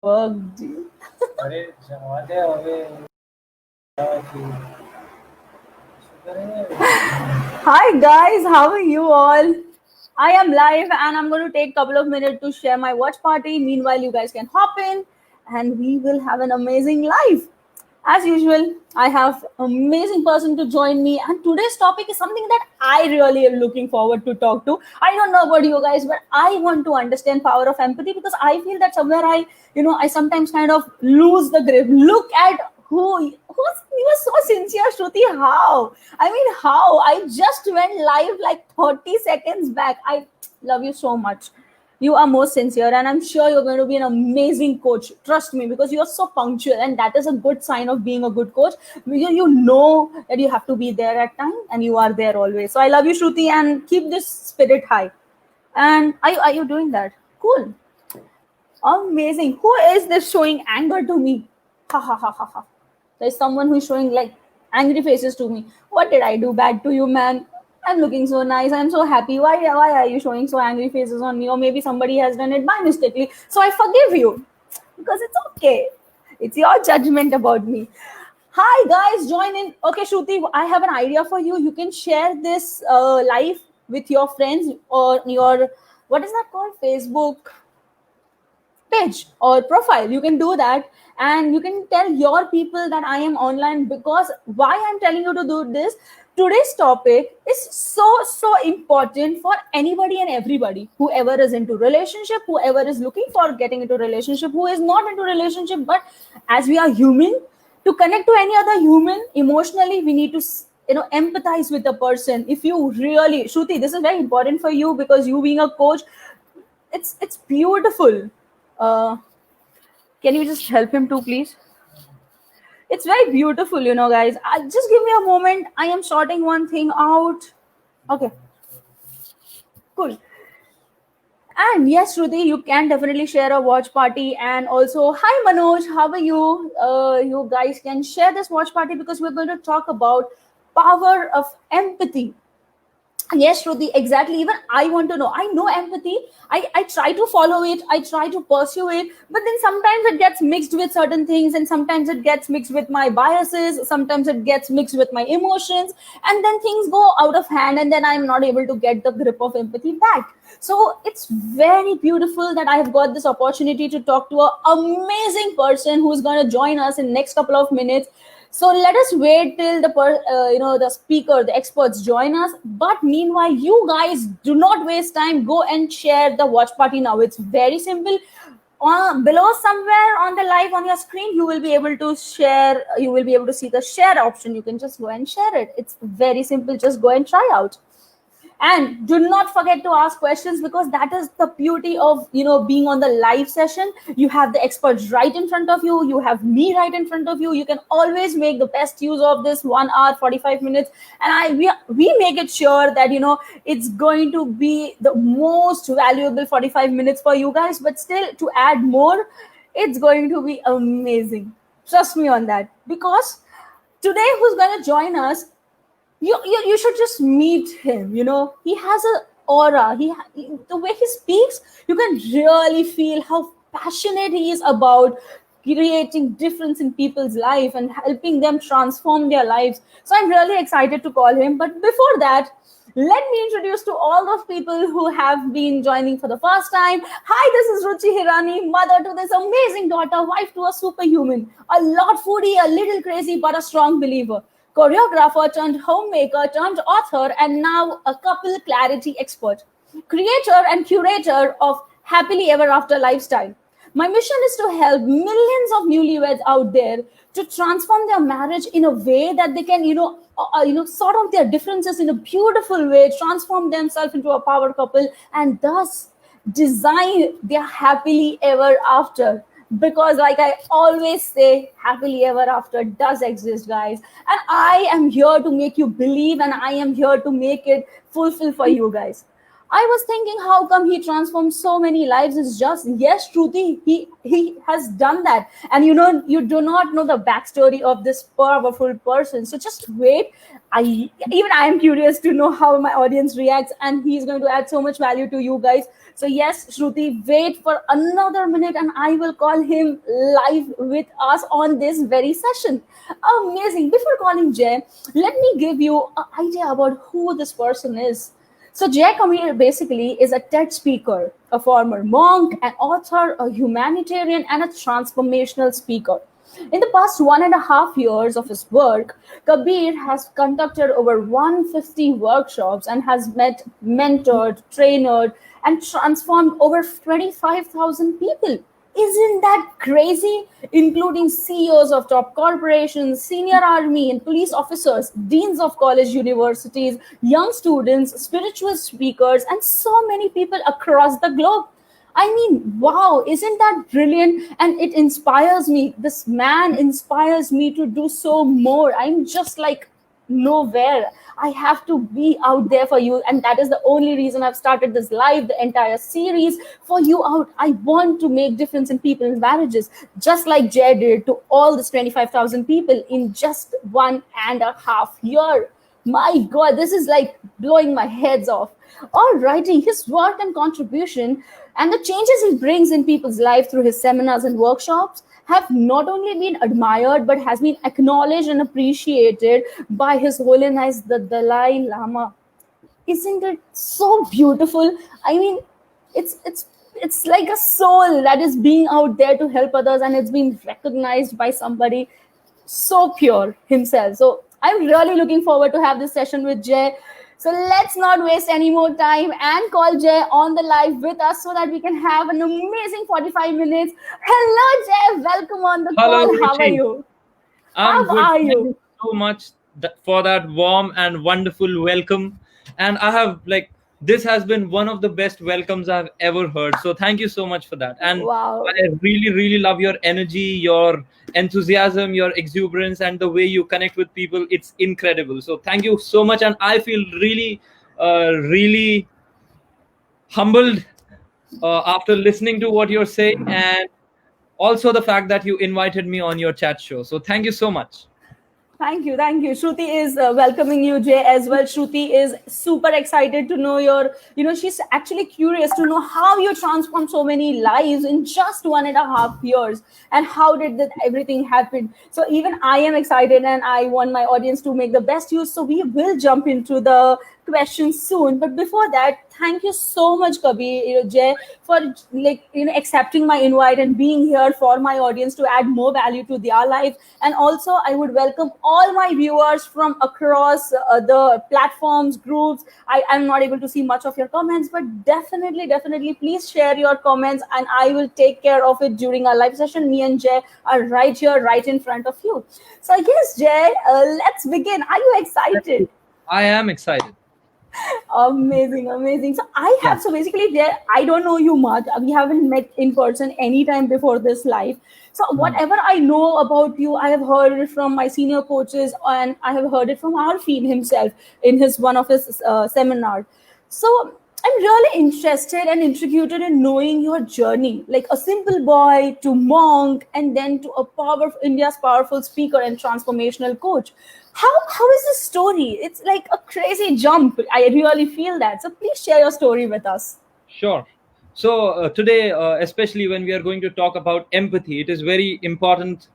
fuck, dude? अरे जमा दे अबे Hi guys, how are you all? I am live and I'm going to take a couple of minutes to share my watch party. Meanwhile, you guys can hop in and we will have an amazing live. As usual, I have amazing person to join me and today's topic is something that I really am looking forward to talk to. I don't know about you guys, but I want to understand power of empathy because I feel that somewhere I sometimes kind of lose the grip. Look at who's he was so sincere, Shruti. How? I mean, how? I just went live like 30 seconds back. I love you so much. You are most sincere, and I'm sure you're going to be an amazing coach. Trust me, because you're so punctual, and that is a good sign of being a good coach. You know that you have to be there at time, and you are there always. So I love you, Shruti, and keep this spirit high. And are you doing that? Cool. Amazing. Who is this showing anger to me? Ha ha ha ha ha. There's someone who's showing like angry faces to me. What did I do bad to you, man? I'm looking so nice. I'm so happy. Why are you showing so angry faces on me? Or maybe somebody has done it by mistakenly. So I forgive you because it's okay. It's your judgment about me. Hi guys, join in. Okay, Shruti, I have an idea for you. You can share this live with your friends or your what is that called? Facebook page or profile. You can do that and you can tell your people that I am online. Because why I'm telling you to do this, today's topic is so important for anybody and everybody, whoever is into relationship, whoever is looking for getting into relationship, who is not into relationship. But as we are human, to connect to any other human emotionally, we need to empathize with the person. If you really, Shruti, this is very important for you because you being a coach, it's beautiful. uh, can you just help him too, please? It's very beautiful, guys. Just give me a moment. I am sorting one thing out. Okay, cool. And yes, Shruti, you can definitely share a watch party. And also, hi Manoj, how are you? You guys can share this watch party because we're going to talk about power of empathy. Yes, Shruti, exactly. Even I want to know. I know empathy. I try to follow it. I try to pursue it. But then sometimes it gets mixed with certain things, and sometimes it gets mixed with my biases. Sometimes it gets mixed with my emotions. And then things go out of hand, and then I'm not able to get the grip of empathy back. So it's very beautiful that I have got this opportunity to talk to an amazing person who's going to join us in next couple of minutes. So let us wait till the speaker, the experts join us. But meanwhile, you guys do not waste time. Go and share the watch party now. It's very simple. Below somewhere on the live on your screen, you will be able to share. You will be able to see the share option. You can just go and share it. It's very simple. Just go and try out. And do not forget to ask questions because that is the beauty of being on the live session. You have the experts right in front of you, you have me right in front of you. You can always make the best use of this 1 hour 45 minutes. And we make it sure that it's going to be the most valuable 45 minutes for you guys. But still, to add more, it's going to be amazing. Trust me on that. Because today, who's going to join us, you should just meet him. He has a aura. The way he speaks, you can really feel how passionate he is about creating difference in people's life and helping them transform their lives. So I'm really excited to call him. But before that, let me introduce to all those people who have been joining for the first time. Hi, this is Ruchi Hirani, mother to this amazing daughter, wife to a superhuman, a lot foodie, a little crazy, but a strong believer, choreographer turned homemaker turned author, and now a couple clarity expert, creator and curator of Happily Ever After lifestyle. My mission is to help millions of newlyweds out there to transform their marriage in a way that they can, sort out their differences in a beautiful way, transform themselves into a power couple, and thus design their happily ever after. Because like I always say, happily ever after does exist, guys, and I am here to make you believe, and I am here to make it fulfill for you guys. I was thinking, how come he transformed so many lives? It's just yes, Shruti, he has done that, and you do not know the backstory of this powerful person. So just wait. I am curious to know how my audience reacts, and he's going to add so much value to you guys. So yes, Shruti, wait for another minute, and I will call him live with us on this very session. Amazing. Before calling Jay, let me give you an idea about who this person is. So Jay Kamir basically is a TED speaker, a former monk, an author, a humanitarian, and a transformational speaker. In the past 1.5 years of his work, Kabir has conducted over 150 workshops and has met, mentored, trained, and transformed over 25,000 people. Isn't that crazy? Including CEOs of top corporations, senior army and police officers, deans of college universities, young students, spiritual speakers, and so many people across the globe. I mean, wow, isn't that brilliant? And it inspires me. This man inspires me to do so more. I'm just like nowhere. I have to be out there for you. And that is the only reason I've started this live, the entire series for you out. I want to make difference in people's marriages, just like Jay did to all these 25,000 people in just 1.5 year. My God, this is like blowing my heads off. Alrighty, his work and contribution and the changes he brings in people's life through his seminars and workshops have not only been admired but has been acknowledged and appreciated by His Holiness the Dalai Lama. Isn't it so beautiful? I mean, it's like a soul that is being out there to help others, and it's been recognized by somebody so pure himself. So I'm really looking forward to have this session with Jay. So let's not waste any more time and call Jay on the live with us so that we can have an amazing 45 minutes. Hello, Jay. Welcome on the Hello, call. How are Ruchi. you? I'm How good. are Thank you? you so much for that warm and wonderful welcome. And I have this has been one of the best welcomes I've ever heard. So thank you so much for that. And Wow. I really, really love your energy, your enthusiasm, your exuberance, and the way you connect with people. It's incredible. So thank you so much. And I feel really humbled after listening to what you're saying, and also the fact that you invited me on your chat show. So thank you so much. Thank you. Thank you. Shruti is welcoming you, Jay, as well. Shruti is super excited to know she's actually curious to know how you transformed so many lives in just 1.5 years, and how did that everything happen. So even I am excited, and I want my audience to make the best use. So we will jump into the questions soon. But before that, thank you so much, Kabir, Jay, for accepting my invite and being here for my audience to add more value to their life. And also, I would welcome all my viewers from across the platforms, groups. I am not able to see much of your comments, but definitely, please share your comments, and I will take care of it during our live session. Me and Jay are right here, right in front of you. So yes, Jay, let's begin. Are you excited? I am excited. Amazing. So I have, so basically there, I don't know you much. We haven't met in person anytime before this live. So whatever I know about you, I have heard it from my senior coaches, and I have heard it from Arfin himself in one of his seminars. So I'm really interested and intrigued in knowing your journey, like a simple boy to monk, and then to India's powerful speaker and transformational coach. How is this story? It's like a crazy jump. I really feel that. So please share your story with us. Sure. So today, especially when we are going to talk about empathy, it is very important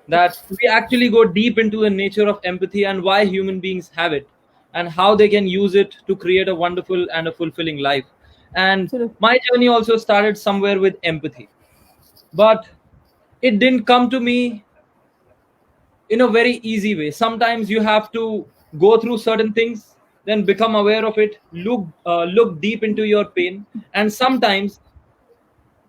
that we actually go deep into the nature of empathy and why human beings have it, and how they can use it to create a wonderful and a fulfilling life. And my journey also started somewhere with empathy, but it didn't come to me in a very easy way. Sometimes you have to go through certain things, then become aware of it, look deep into your pain, and sometimes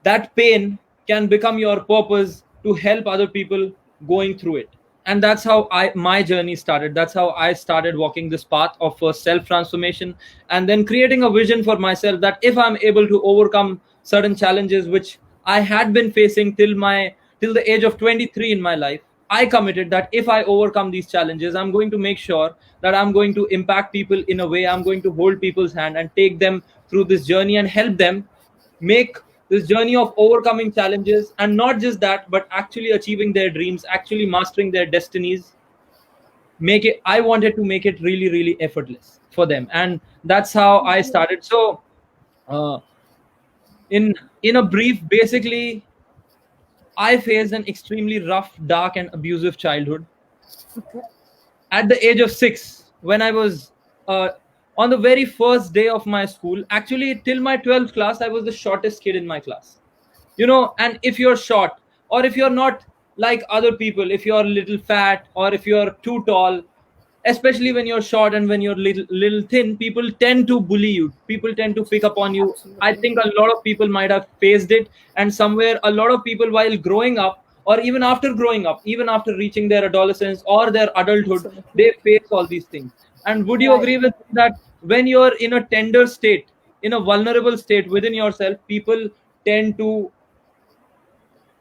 that pain can become your purpose to help other people going through it. And that's how my journey started. That's how I started walking this path of first self transformation, and then creating a vision for myself that if I'm able to overcome certain challenges which I had been facing till the age of 23 in my life, I committed that if I overcome these challenges, I'm going to make sure that I'm going to impact people in a way, I'm going to hold people's hand and take them through this journey and help them make this journey of overcoming challenges, and not just that, but actually achieving their dreams, actually mastering their destinies. Make it, I wanted to make it really, really effortless for them, and that's how I started. So uh, in a brief, basically, I faced an extremely rough, dark, and abusive childhood. Okay. At the age of 6, when I was on the very first day of my school, actually till my 12th class, I was the shortest kid in my class. And if you're short, or if you're not like other people, if you're a little fat, or if you're too tall, especially when you're short and when you're little thin, people tend to bully you, people tend to pick up on you. I think a lot of people might have faced it, and somewhere a lot of people, while growing up, or even after growing up, even after reaching their adolescence or their adulthood, Absolutely. they face all these things. And would you Right. agree with me that when you're in a tender state, in a vulnerable state within yourself, people tend to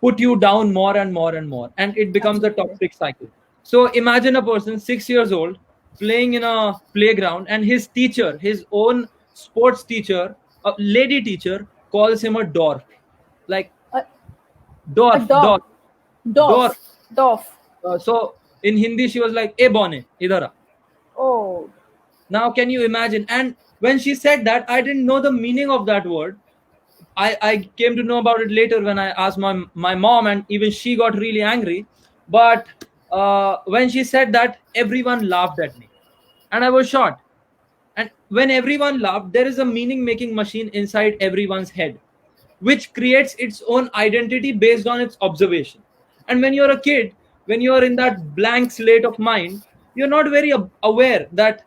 put you down more and more and more, and it becomes a Absolutely. toxic cycle. So imagine a person 6 years old playing in a playground, and his teacher, his own sports teacher, a lady teacher, calls him a dwarf. Like, A, a dwarf, dog. dwarf, dwarf. Dorf. Dorf. So in Hindi she was like, "E bone, idhar aa." Oh. Now can you imagine? And when she said that, I didn't know the meaning of that word. I came to know about it later when I asked my mom, and even she got really angry. But when she said that, everyone laughed at me, and I was shocked. And when everyone laughed, there is a meaning making machine inside everyone's head, which creates its own identity based on its observation. And when you're a kid, when you're in that blank slate of mind, you're not very aware that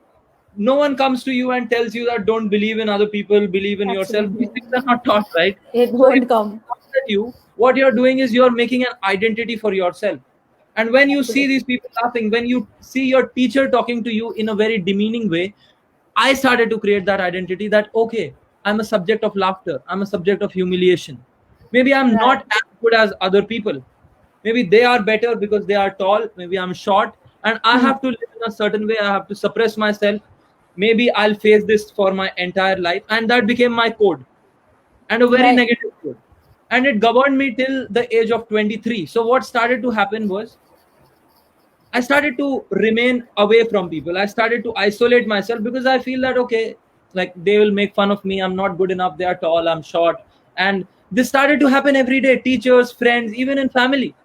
no one comes to you and tells you that don't believe in other people, believe in yourself. These Absolutely. things are not taught, right? It So if won't come. comes at you, what you're doing is you're making an identity for yourself. And when you see Absolutely. these people laughing, when you see your teacher talking to you in a very demeaning way, I started to create that identity that, okay, I'm a subject of laughter, I'm a subject of humiliation. Maybe I'm Right. not as good as other people. Maybe they are better because they are tall, maybe I'm short, and I Hmm. have to live in a certain way, I have to suppress myself. Maybe I'll face this for my entire life. And that became my code, and a very Right. negative code. And it governed me till the age of 23. So what started to happen was I started to remain away from people. I started to isolate myself because I feel that, okay, like they will make fun of me. I'm not good enough. They are tall. I'm short. And this started to happen every day. Teachers, friends, even in family,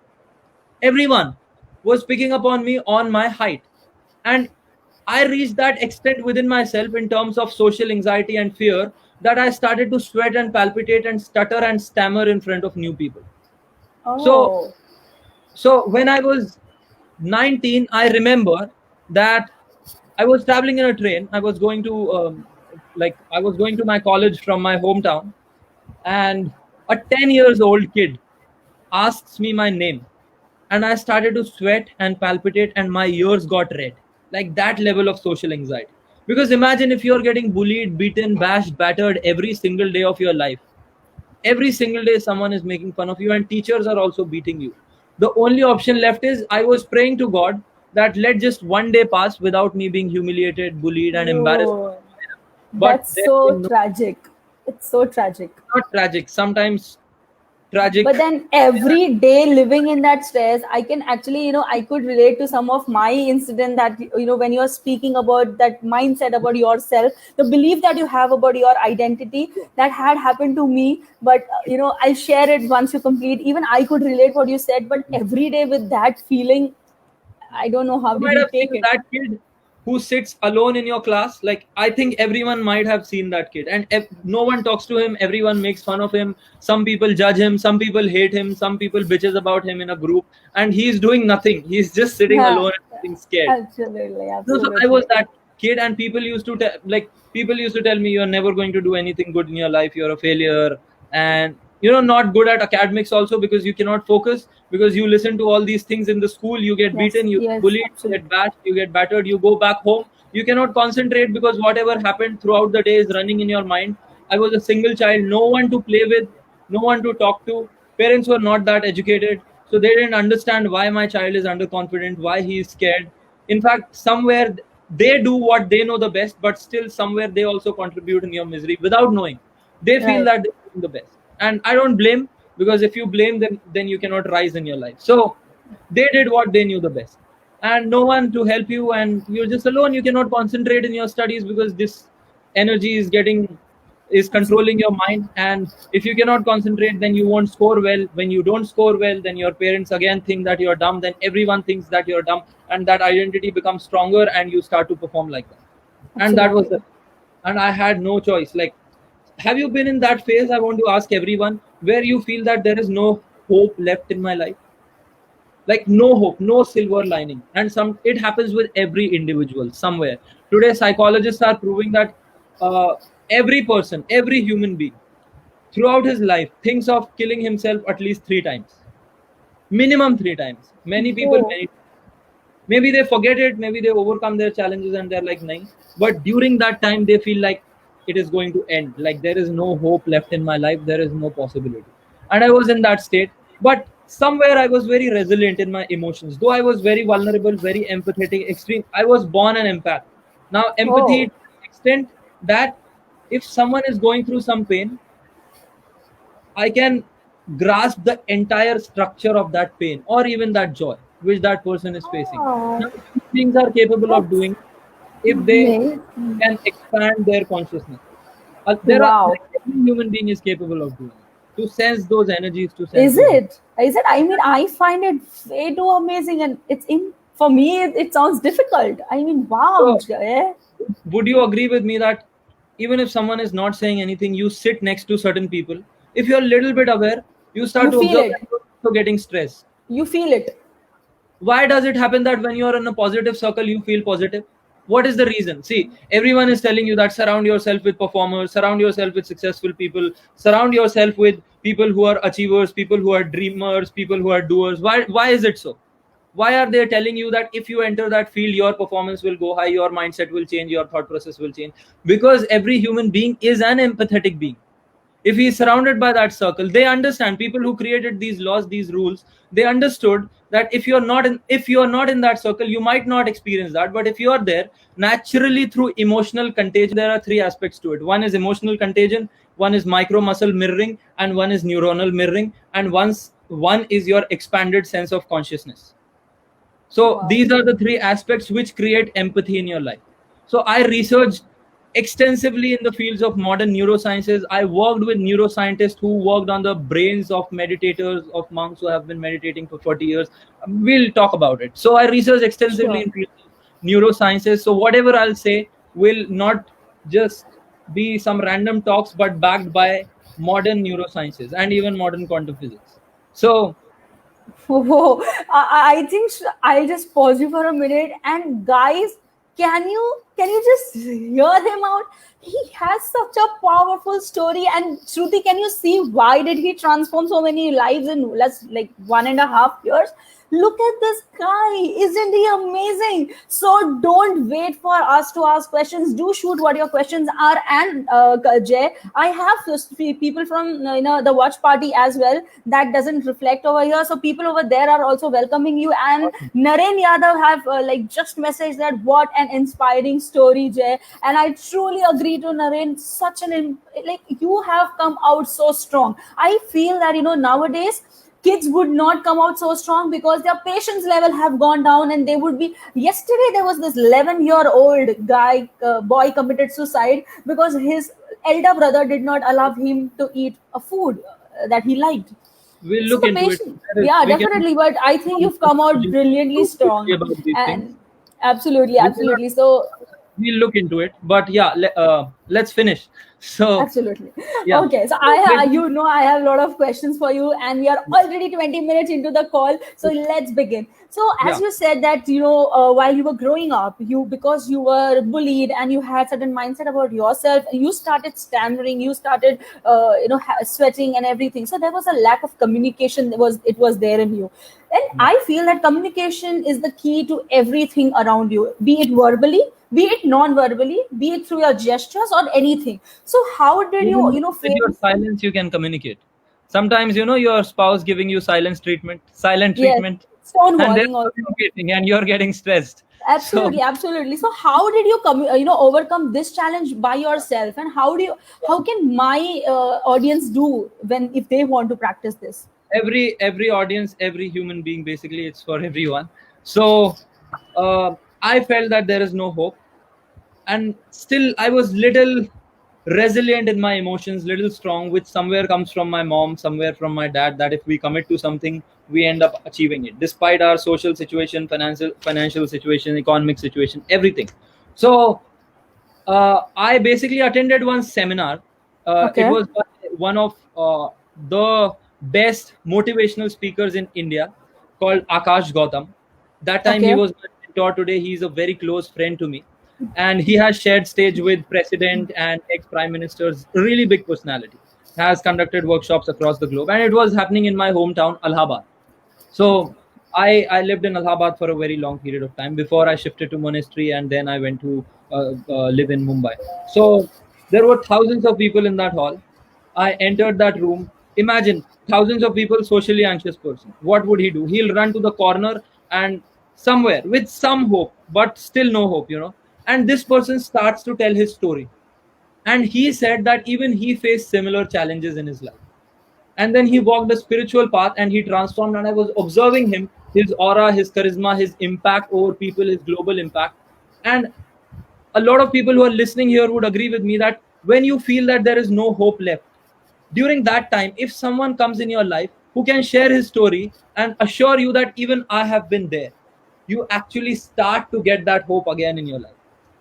everyone was picking up on me on my height. And I reached that extent within myself in terms of social anxiety and fear that I started to sweat and palpitate and stutter and stammer in front of new people. So Oh. so when I was 19, I remember that I was traveling in a train. I was going to I was going to my college from my hometown, and a 10 years old kid asks me my name, and I started to sweat and palpitate, and my ears got red. Like that level of social anxiety. Because imagine if you're getting bullied, beaten, bashed, battered every single day of your life. Every single day someone is making fun of you, and teachers are also beating you. The only option left is I was praying to God that let just one day pass without me being humiliated, bullied, and embarrassed. Oh. But That's there so came no, tragic. It's so tragic. not tragic, sometimes tragic. But then every day living in that stress, I can actually, I could relate to some of my incident that, when you're speaking about that mindset about yourself, the belief that you have about your identity, that had happened to me. But, I'll share it once you complete. Even I could relate what you said, but every day with that feeling, I don't know how You did might you have take seen it. that kid who sits alone in your class. Like, I think everyone might have seen that kid, and no one talks to him. Everyone makes fun of him. Some people judge him, some people hate him, some people bitches about him in a group, and he's doing nothing. He's just sitting Yeah, alone and sitting scared. absolutely, So I was absolutely. that kid, and people used to tell me, you're never going to do anything good in your life. You're a failure, and not good at academics also, because you cannot focus, because you listen to all these things in the school. You get Yes, beaten, you get yes, bullied, you absolutely. get bashed, you get battered. You go back home. You cannot concentrate because whatever happened throughout the day is running in your mind. I was a single child, no one to play with, no one to talk to. Parents were not that educated, so they didn't understand why my child is underconfident, why he is scared. In fact, somewhere, they do what they know the best, but still somewhere they also contribute in your misery without knowing. They feel Right. that they're doing the best, and I don't blame, because if you blame them, then you cannot rise in your life. So they did what they knew the best, and no one to help you, and you're just alone. You cannot concentrate in your studies because this energy is controlling your mind, and if you cannot concentrate, then you won't score well. When you don't score well, then your parents again think that you're dumb, then everyone thinks that you're dumb, and that identity becomes stronger, and you start to perform like that. And that was Absolutely. the and I had no choice. Like, have you been in that phase? I want to ask everyone, where you feel that there is no hope left in my life, like no hope, no silver lining. And some, it happens with every individual somewhere. Today psychologists are proving that uh, every person, every human being throughout his life thinks of killing himself at least 3 times, minimum 3 times. Many people, Oh, maybe they forget it, maybe they overcome their challenges and they're like, nine. But during that time they feel like it is going to end, like there is no hope left in my life, there is no possibility. And I was in that state, but somewhere I was very resilient in my emotions, though I was very vulnerable, very empathetic, extreme. I was born an empath. Now empathy oh, to the extent that if someone is going through some pain, I can grasp the entire structure of that pain or even that joy which that person is facing. oh, Now, human beings are capable of that's doing if they amazing. can expand their consciousness. There are, Wow. like, every human being is capable of doing it. To sense those energies, to sense Is those. it? Is it? I mean, I find it way too amazing, and it's in for me. It sounds difficult. I mean, wow, So, Jay. would you agree with me that even if someone is not saying anything, you sit next to certain people, if you're a little bit aware, you start You to feel observe that it. you're also getting stressed. You feel it. Why does it happen that when you're in a positive circle you feel positive? What is the reason? See, everyone is telling you that surround yourself with performers, surround yourself with successful people, surround yourself with people who are achievers, people who are dreamers, people who are doers. Why is it so? Why are they telling you that if you enter that field your performance will go high, your mindset will change, your thought process will change? Because every human being is an empathetic being. If he is surrounded by that circle, they understand, people who created these laws, these rules, they understood that if you are not in that circle, you might not experience that. But if you are there, naturally, through emotional contagion, there are 3 aspects to it. One is emotional contagion, one is micro muscle mirroring, and one is neuronal mirroring, and one is your expanded sense of consciousness. So Wow. these are the 3 aspects which create empathy in your life. So I researched extensively in the fields of modern neurosciences. I worked with neuroscientists who worked on the brains of meditators, of monks who have been meditating for 40 years. We'll talk about it. So I researched extensively Sure. in fields of neurosciences. So whatever I'll say will not just be some random talks, but backed by modern neurosciences and even modern quantum physics. So Whoa. I think I'll just pause you for a minute. And guys, can you just hear him out? He has such a powerful story. And Shruti, can you see why did he transform so many lives in less like 1.5 years? Look at this guy. Isn't he amazing? So don't wait for us to ask questions. Do shoot what your questions are. And Jay, I have people from the watch party as well that doesn't reflect over here. So people over there are also welcoming you. And Naren Yadav have like just messaged that what an inspiring story, Jay. And I truly agree to Naren. Such like you have come out so strong. I feel that nowadays kids would not come out so strong because their patience level have gone down, and they would be. Yesterday there was this 11-year-old guy boy committed suicide because his elder brother did not allow him to eat a food that he liked. we'll So look the into it. patient, yeah, We can definitely, but I think you've come out brilliantly strong. about these things. And absolutely, We cannot, absolutely. So we'll look into it. But yeah, let's finish. So absolutely. yeah, Okay, so so I have a lot of questions for you, and we are already 20 minutes into the call. So let's begin. So as yeah, you said that while you were growing up, because you were bullied and you had certain mindset about yourself, you started stammering, you started sweating and everything. So there was a lack of communication. It was there in you, and I feel that communication is the key to everything around you, be it verbally, be it non-verbally, be it through your gestures or anything. So how did you even with your face? silence, you can communicate. Sometimes your spouse giving you silence treatment, silent Yes, treatment, and they're stonewalling also. communicating, and you're getting stressed. Absolutely, absolutely. So, how did you overcome this challenge by yourself, and how can my audience do when if they want to practice this? Every audience, every human being, basically it's for everyone. So I felt that there is no hope, and still I was little resilient in my emotions, little strong, which somewhere comes from my mom, somewhere from my dad, that if we commit to something, we end up achieving it despite our social situation, financial situation, economic situation, everything. So I basically attended one seminar. It Okay, was by one of the best motivational speakers in India, called Akash Gautam. That time he okay, was my mentor. Today he is a very close friend to me, and he has shared stage with president and ex prime ministers, really big personality. Has conducted workshops across the globe, and it was happening in my hometown, Allahabad. okay, So I lived in Allahabad for a very long period of time before I shifted to monastery, and then I went to live in Mumbai. So there were thousands of people in that hall. I entered that room. Imagine thousands of people, socially anxious person. What would he do? He'll run to the corner and somewhere with some hope, but still no hope. And this person starts to tell his story. And he said that even he faced similar challenges in his life, and then he walked a spiritual path and he transformed, and I was observing him, his aura, his charisma, his impact over people, his global impact. And a lot of people who are listening here would agree with me that when you feel that there is no hope left, during that time, if someone comes in your life who can share his story and assure you that even I have been there, you actually start to get that hope again in your life.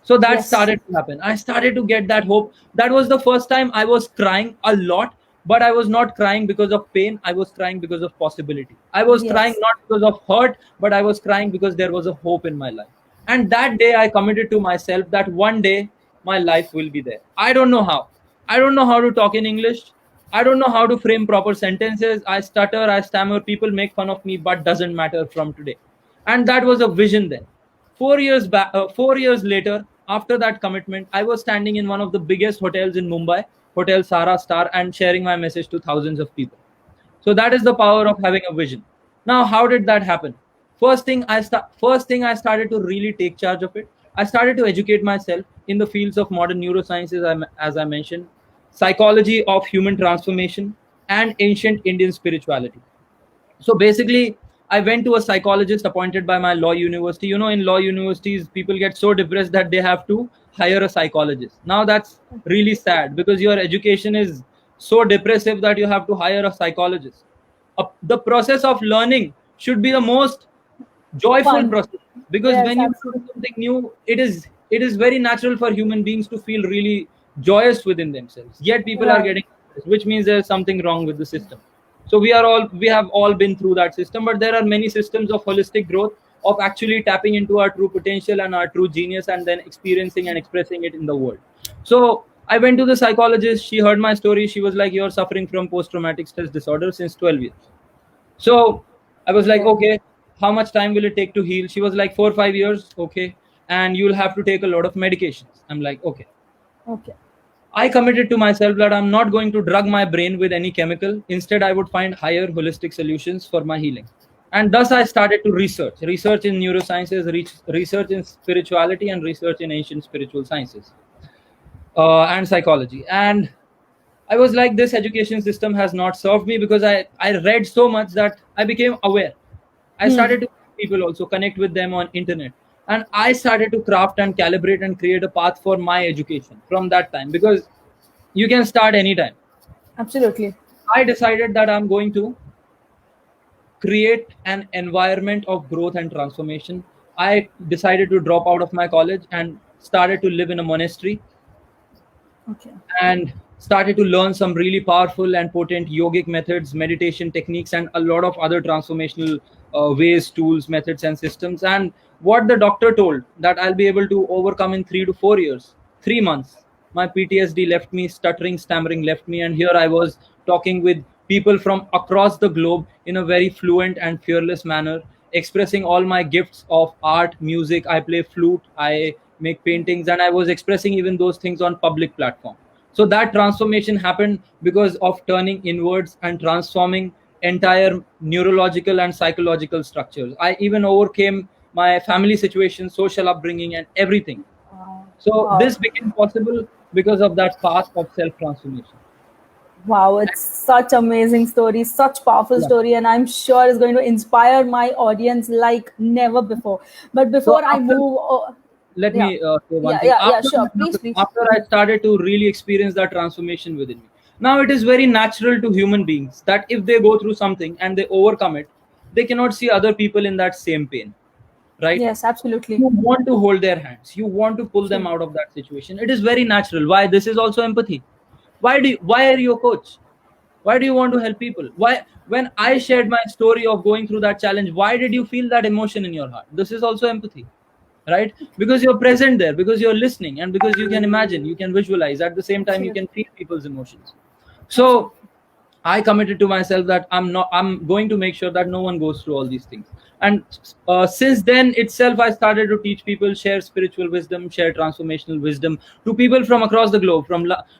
So that yes, started to happen. I started to get that hope. That was the first time I was crying a lot, but I was not crying because of pain. I was crying because of possibility. I was crying yes, not because of hurt, but I was crying because there was a hope in my life. And that day I committed to myself that one day my life will be there. I don't know how. I don't know how to talk in English. I don't know how to frame proper sentences. I stutter, I stammer, people make fun of me, but doesn't matter from today. And that was a vision then. 4 years back, 4 years later, after that commitment, I was standing in one of the biggest hotels in Mumbai, Hotel Sara Star, and sharing my message to thousands of people. So that is the power of having a vision. Now, how did that happen? First thing I started to really take charge of it. I started to educate myself in the fields of modern neurosciences, as I mentioned, psychology of human transformation, and ancient Indian spirituality. So basically, I went to a psychologist appointed by my law university. In law universities, people get so depressed that they have to hire a psychologist. Now that's really sad because your education is so depressive that you have to hire a psychologist. The process of learning should be the most joyful fun. process, because Yes, when you learn absolutely. something new, it is very natural for human beings to feel really joyous within themselves, yet people are Right. getting depressed, which means there's something wrong with the system. So we have all been through that system, but there are many systems of holistic growth, of actually tapping into our true potential and our true genius, and then experiencing and expressing it in the world. So I went to the psychologist. She heard my story. She was like, "You're suffering from post traumatic stress disorder since 12 years." So I was like, Okay, "Okay, how much time will it take to heal?" She was like, 4 or 5 years. Okay. And you'll have to take a lot of medications. I'm like, okay. okay, I committed to myself that I'm not going to drug my brain with any chemical. Instead, I would find higher holistic solutions for my healing. And thus I started to research in neurosciences, research in spirituality, and research in ancient spiritual sciences, and psychology. And I was like, this education system has not served me, because I read so much that I became aware. I started to meet people, also connect with them on internet, and I started to craft and calibrate and create a path for my education from that time, because you can start anytime. absolutely. I decided that I'm going to create an environment of growth and transformation. I decided to drop out of my college and started to live in a monastery, Okay, and started to learn some really powerful and potent yogic methods, meditation techniques, and a lot of other transformational ways, tools, methods, and systems. And what the doctor told that I'll be able to overcome in 3 to 4 years, 3 months. My PTSD left me, stuttering, stammering left me, and here I was talking with people from across the globe in a very fluent and fearless manner, expressing all my gifts of art, music. I play flute, I make paintings, and I was expressing even those things on public platform. So that transformation happened because of turning inwards and transforming entire neurological and psychological structures. I even overcame my family situation, social upbringing, and everything. So Wow. this became possible because of that path of self transformation. Wow, it's such amazing story, such powerful Yeah. story, and I'm sure it's going to inspire my audience like never before. But So before I after, move, let yeah, me say one yeah, thing. yeah, yeah, sure. Please, please. After I started to really experience that transformation within me, now it is very natural to human beings that if they go through something and they overcome it, they cannot see other people in that same pain, right? Yes, absolutely. You want to hold their hands, you want to pull them True. out of that situation. It is very natural. Why? This is also empathy. Why are you a coach? Why do you want to help people? Why, when I shared my story of going through that challenge, why did you feel that emotion in your heart? This is also empathy, right? Because you're present there, because you're listening, and because you can imagine, you can visualize, at the same time you Absolutely. can feel people's emotions. So I committed to myself that I'm going to make sure that no one goes through all these things. And since then itself, I started to teach people, share spiritual wisdom, share transformational wisdom to people from across the globe.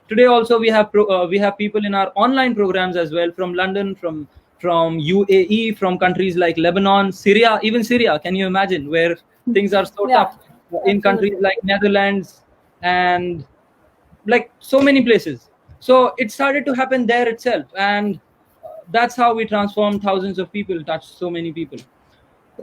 Today also we have people in our online programs as well, from London, from UAE, from countries like Lebanon, Syria, even Syria. Can you imagine, where things are so Yeah, tough, in countries absolutely. like Netherlands and like so many places. So it started to happen there itself, and that's how we transformed thousands of people, touched so many people.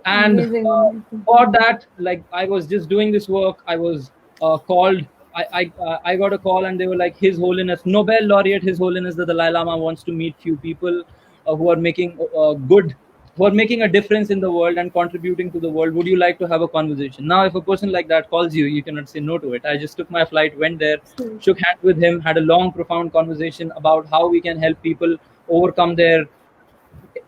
And Amazing, amazing. for that, like, I was just doing this work. I was called. I got a call, and they were like, His Holiness Nobel laureate, His Holiness the Dalai Lama wants to meet few people who are making good, who are making a difference in the world and contributing to the world. Would you like to have a conversation? Now, if a person like that calls you, you cannot say no to it. I just took my flight, went there, True. shook hands with him, had a long, profound conversation about how we can help people overcome their,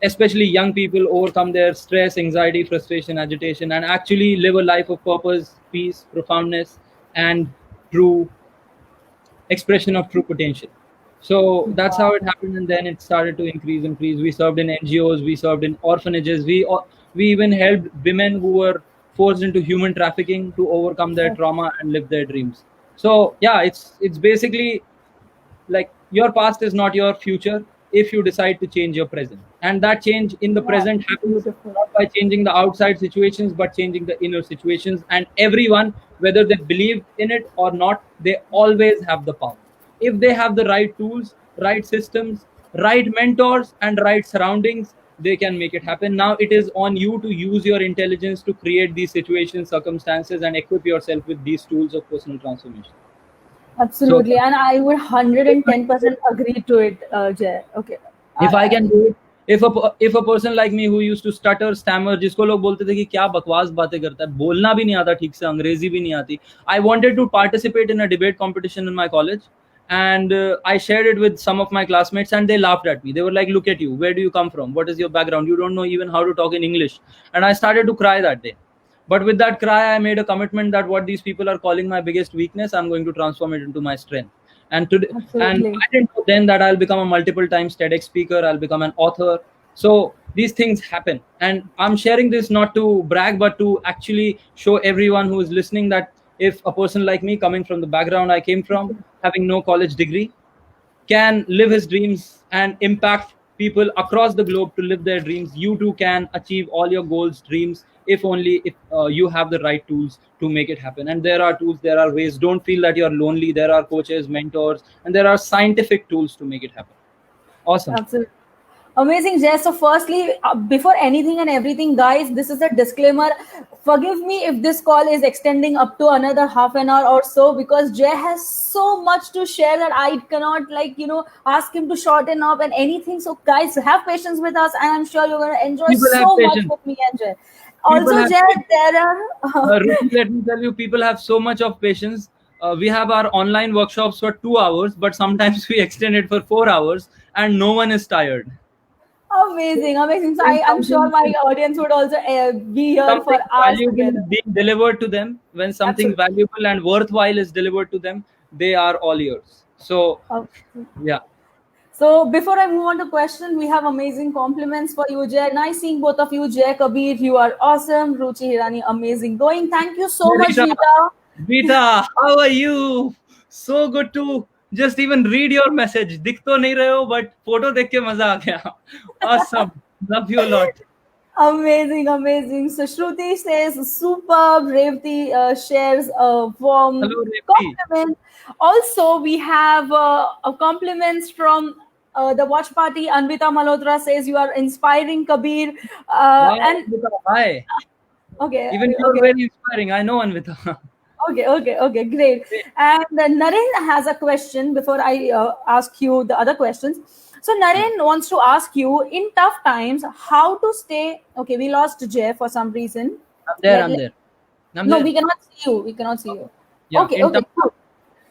especially young people, overcome their stress, anxiety, frustration, agitation, and actually live a life of purpose, peace, profoundness, and true expression of true potential. So that's how Wow. it happened, and then it started to increase. We served in NGOs, we served in orphanages, we even helped women who were forced into human trafficking to overcome their trauma and live their dreams. So yeah, it's basically like, your past is not your future if you decide to change your present, and that change in the Wow, present happens beautiful. not by changing the outside situations but changing the inner situations. And everyone, whether they believe in it or not, they always have the power if they have the right tools, right systems, right mentors, and right surroundings. They can make it happen. Now it is on you to use your intelligence to create these situations, circumstances, and equip yourself with these tools of personal transformation. So Absolutely, and I would 110% agree to it, Jay. Okay. if I can I, do it, if a person like me who used to stutter, stammer, जिसको लोग बोलते थे कि क्या बकवास बातें करता है, बोलना भी नहीं आता ठीक से, अंग्रेजी भी नहीं आती. I wanted to participate in a debate competition in my college, and I shared it with some of my classmates, and they laughed at me. They were like, "Look at you. Where do you come from? What is your background? You don't know even how to talk in English." And I started to cry that day. But with that cry, I made a commitment that what these people are calling my biggest weakness, I'm going to transform it into my strength. And today, and absolutely. I didn't know then that I'll become a multiple times TEDx speaker, I'll become an author. So these things happen, and I'm sharing this not to brag, but to actually show everyone who is listening that if a person like me, coming from the background I came from, having no college degree, can live his dreams and impact people across the globe to live their dreams, you too can achieve all your goals, dreams, if only if you have the right tools to make it happen. And there are tools, there are ways. Don't feel that you're lonely. There are coaches, mentors, and there are scientific tools to make it happen. Awesome. Absolutely. Amazing, Jay. So, firstly, before anything and everything, guys, this is a disclaimer. Forgive me if this call is extending up to another half an hour or so, because Jay has so much to share that I cannot, ask him to shorten up and anything. So, guys, have patience with us, and I'm sure you're going to enjoy People have so much patience. with me and Jay. People Also, have Jay, patience. there are. Ruchi, let me tell you, people have so much of patience. We have our online workshops for 2 hours, but sometimes we extend it for 4 hours, and no one is tired. Amazing, amazing. So, When I'm sure something my is audience would also be here for something hours valuable together. is being delivered to them, when something Absolutely. valuable and worthwhile is delivered to them, they are all ears. So yeah. So before I move on to question, we have amazing compliments for you, Jay. Nice seeing both of you, Jay Kabir. You are awesome. Ruchi Hirani, amazing going. Thank you so much, Rita, Rita. Rita, how are you? So good to just even read your message. दिख तो नहीं रहे हो, but photo देख के मजा आ गया. Awesome. Love you a lot. Amazing, amazing. So Shruti says superb. Revati shares a warm Hello, Revati. compliment. Also, we have a compliments from the watch party. Anvita Malhotra says you are inspiring, Kabir. Wow, And Anvita, hi. okay, Even you're okay. very inspiring. I know Anvita. Okay, great. And Naren has a question before I ask you the other questions. So Naren wants to ask you, in tough times, how to stay. Okay, we lost Jeff for some reason. I'm there. Let, I'm let- there. I'm no, there. we cannot see you. We cannot see you. Yeah. In Okay, terms, cool.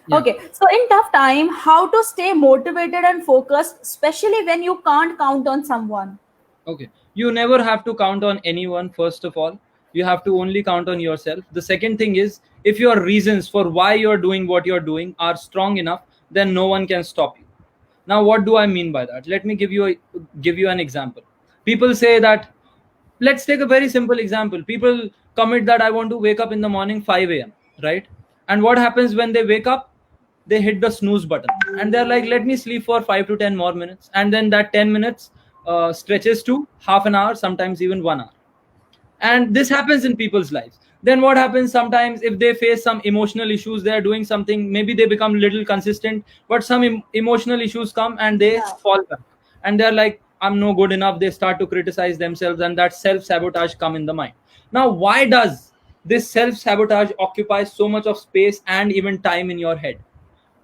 yeah. Okay, so in tough time, how to stay motivated and focused, especially when you can't count on someone. Okay. You never have to count on anyone, first of all. You have to only count on yourself. The second thing is, if your reasons for why you're doing what you're doing are strong enough, then no one can stop you. Now, what do I mean by that? Let me give you an example. People say that, let's take a very simple example. People commit that I want to wake up in the morning 5 a.m., right? And what happens when they wake up? They hit the snooze button and they're like, let me sleep for 5 to 10 more minutes. And then that 10 minutes stretches to half an hour, sometimes even 1 hour. And this happens in people's lives. Then what happens sometimes, if they face some emotional issues, they are doing something, maybe they become little consistent, but some emotional issues come and they Yeah. fall back, and they're like, I'm no good enough. They start to criticize themselves, and that self sabotage come in the mind. Now, why does this self sabotage occupy so much of space and even time in your head?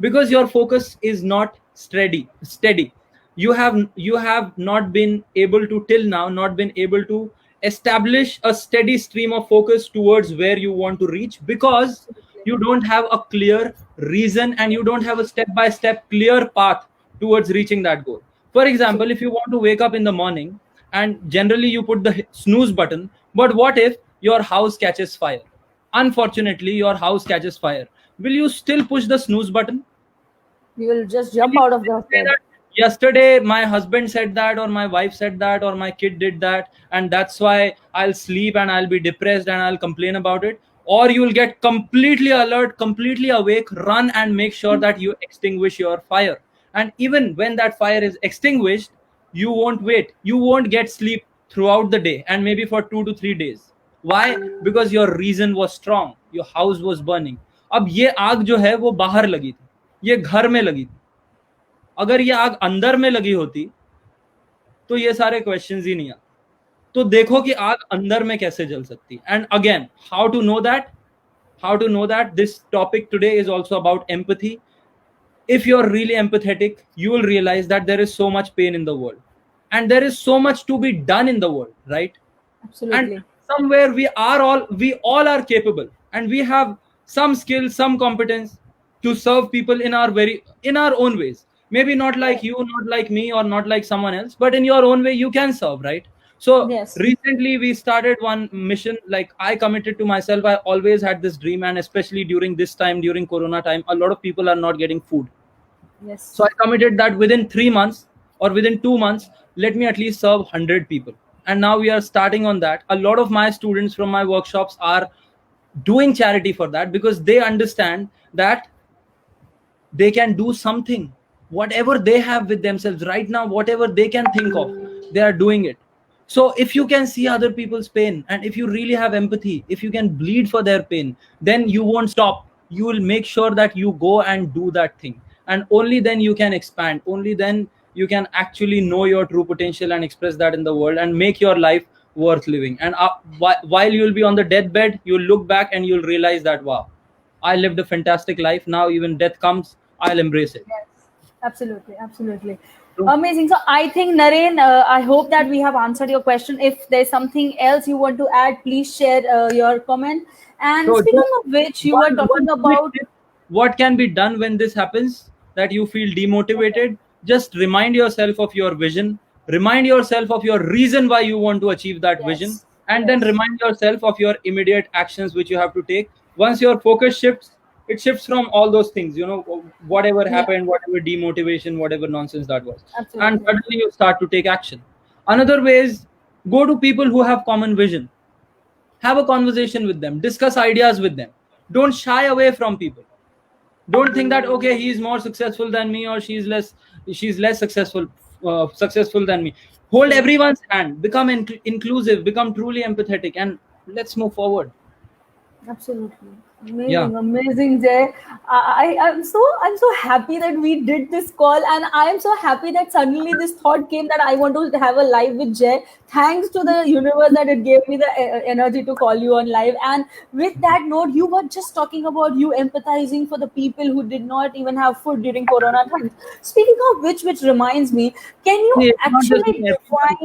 Because your focus is not steady. You have not been able to, till now, not been able to establish a steady stream of focus towards where you want to reach, because you don't have a clear reason and you don't have a step by step clear path towards reaching that goal. For example, if you want to wake up in the morning and generally you put the snooze button, but what if your house catches fire? Unfortunately, your house catches fire. Will you still push the snooze button? We will just Will jump you out of still the say bed. that yesterday my husband said that, or my wife said that, or my kid did that, and that's why I'll sleep and I'll be depressed and I'll complain about it? Or you will get completely alert, completely awake, run and make sure that you extinguish your fire. And even when that fire is extinguished, you won't wait. You won't get sleep throughout the day and maybe for 2 to 3 days. Why? Because your reason was strong. Your house was burning. अब ये आग जो है वो बाहर लगी थी, ये घर में लगी थी. अगर ये आग अंदर में लगी होती तो ये सारे क्वेश्चंस ही नहीं आते. तो देखो कि आग अंदर में कैसे जल सकती. And again, how to know that this topic today is also about empathy. If you're really empathetic, you will realize that there is so much pain in the world and there is so much to be done in the world, right? And Absolutely. somewhere we all are capable, and we have some skill, some competence to serve people in our own ways. Maybe not like you, not like me, or not like someone else, but in your own way you can serve, right? So Yes. recently we started one mission. Like, I committed to myself, I always had this dream, and especially during this time, during corona time, a lot of people are not getting food. Yes. So I committed that within 3 months or within 2 months, let me at least serve 100 people. And now we are starting on that. A lot of my students from my workshops are doing charity for that, because they understand that they can do something. Whatever they have with themselves right now, whatever they can think of, they are doing it. So if you can see other people's pain, and if you really have empathy, if you can bleed for their pain, then you won't stop. You will make sure that you go and do that thing, and only then you can expand. Only then you can actually know your true potential and express that in the world and make your life worth living. And while you'll be on the deathbed, you'll look back and you'll realize that, wow, I lived a fantastic life. Now even death comes, I'll embrace it. Yes, absolutely, absolutely. True. Amazing. So I think Naren, I hope that we have answered your question. If there's something else you want to add, please share your comment. And So speaking just of which, you were one talking quick about. tip. What can be done when this happens, that you feel demotivated? Just remind yourself of your vision. Remind yourself of your reason why you want to achieve that vision. Yes, And then yes, remind yourself of your immediate actions which you have to take. Once your focus shifts, it shifts from all those things, whatever yeah, happened, whatever demotivation, whatever nonsense that was. And absolutely. suddenly you start to take action. Another way is, go to people who have common vision. Have a conversation with them, discuss ideas with them. Don't shy away from people. Don't think that, okay, he's more successful than me, or she's less successful than me. Hold everyone's hand, become inclusive, become truly empathetic, and let's move forward. Absolutely. Yeah. Amazing, Jay. I'm so happy that we did this call, and I am so happy that suddenly this thought came that I want to have a live with Jay. Thanks to the universe that it gave me the energy to call you on live. And with that note, you were just talking about you empathizing for the people who did not even have food during Corona times. Speaking of which reminds me, can you See, it's not just actually me,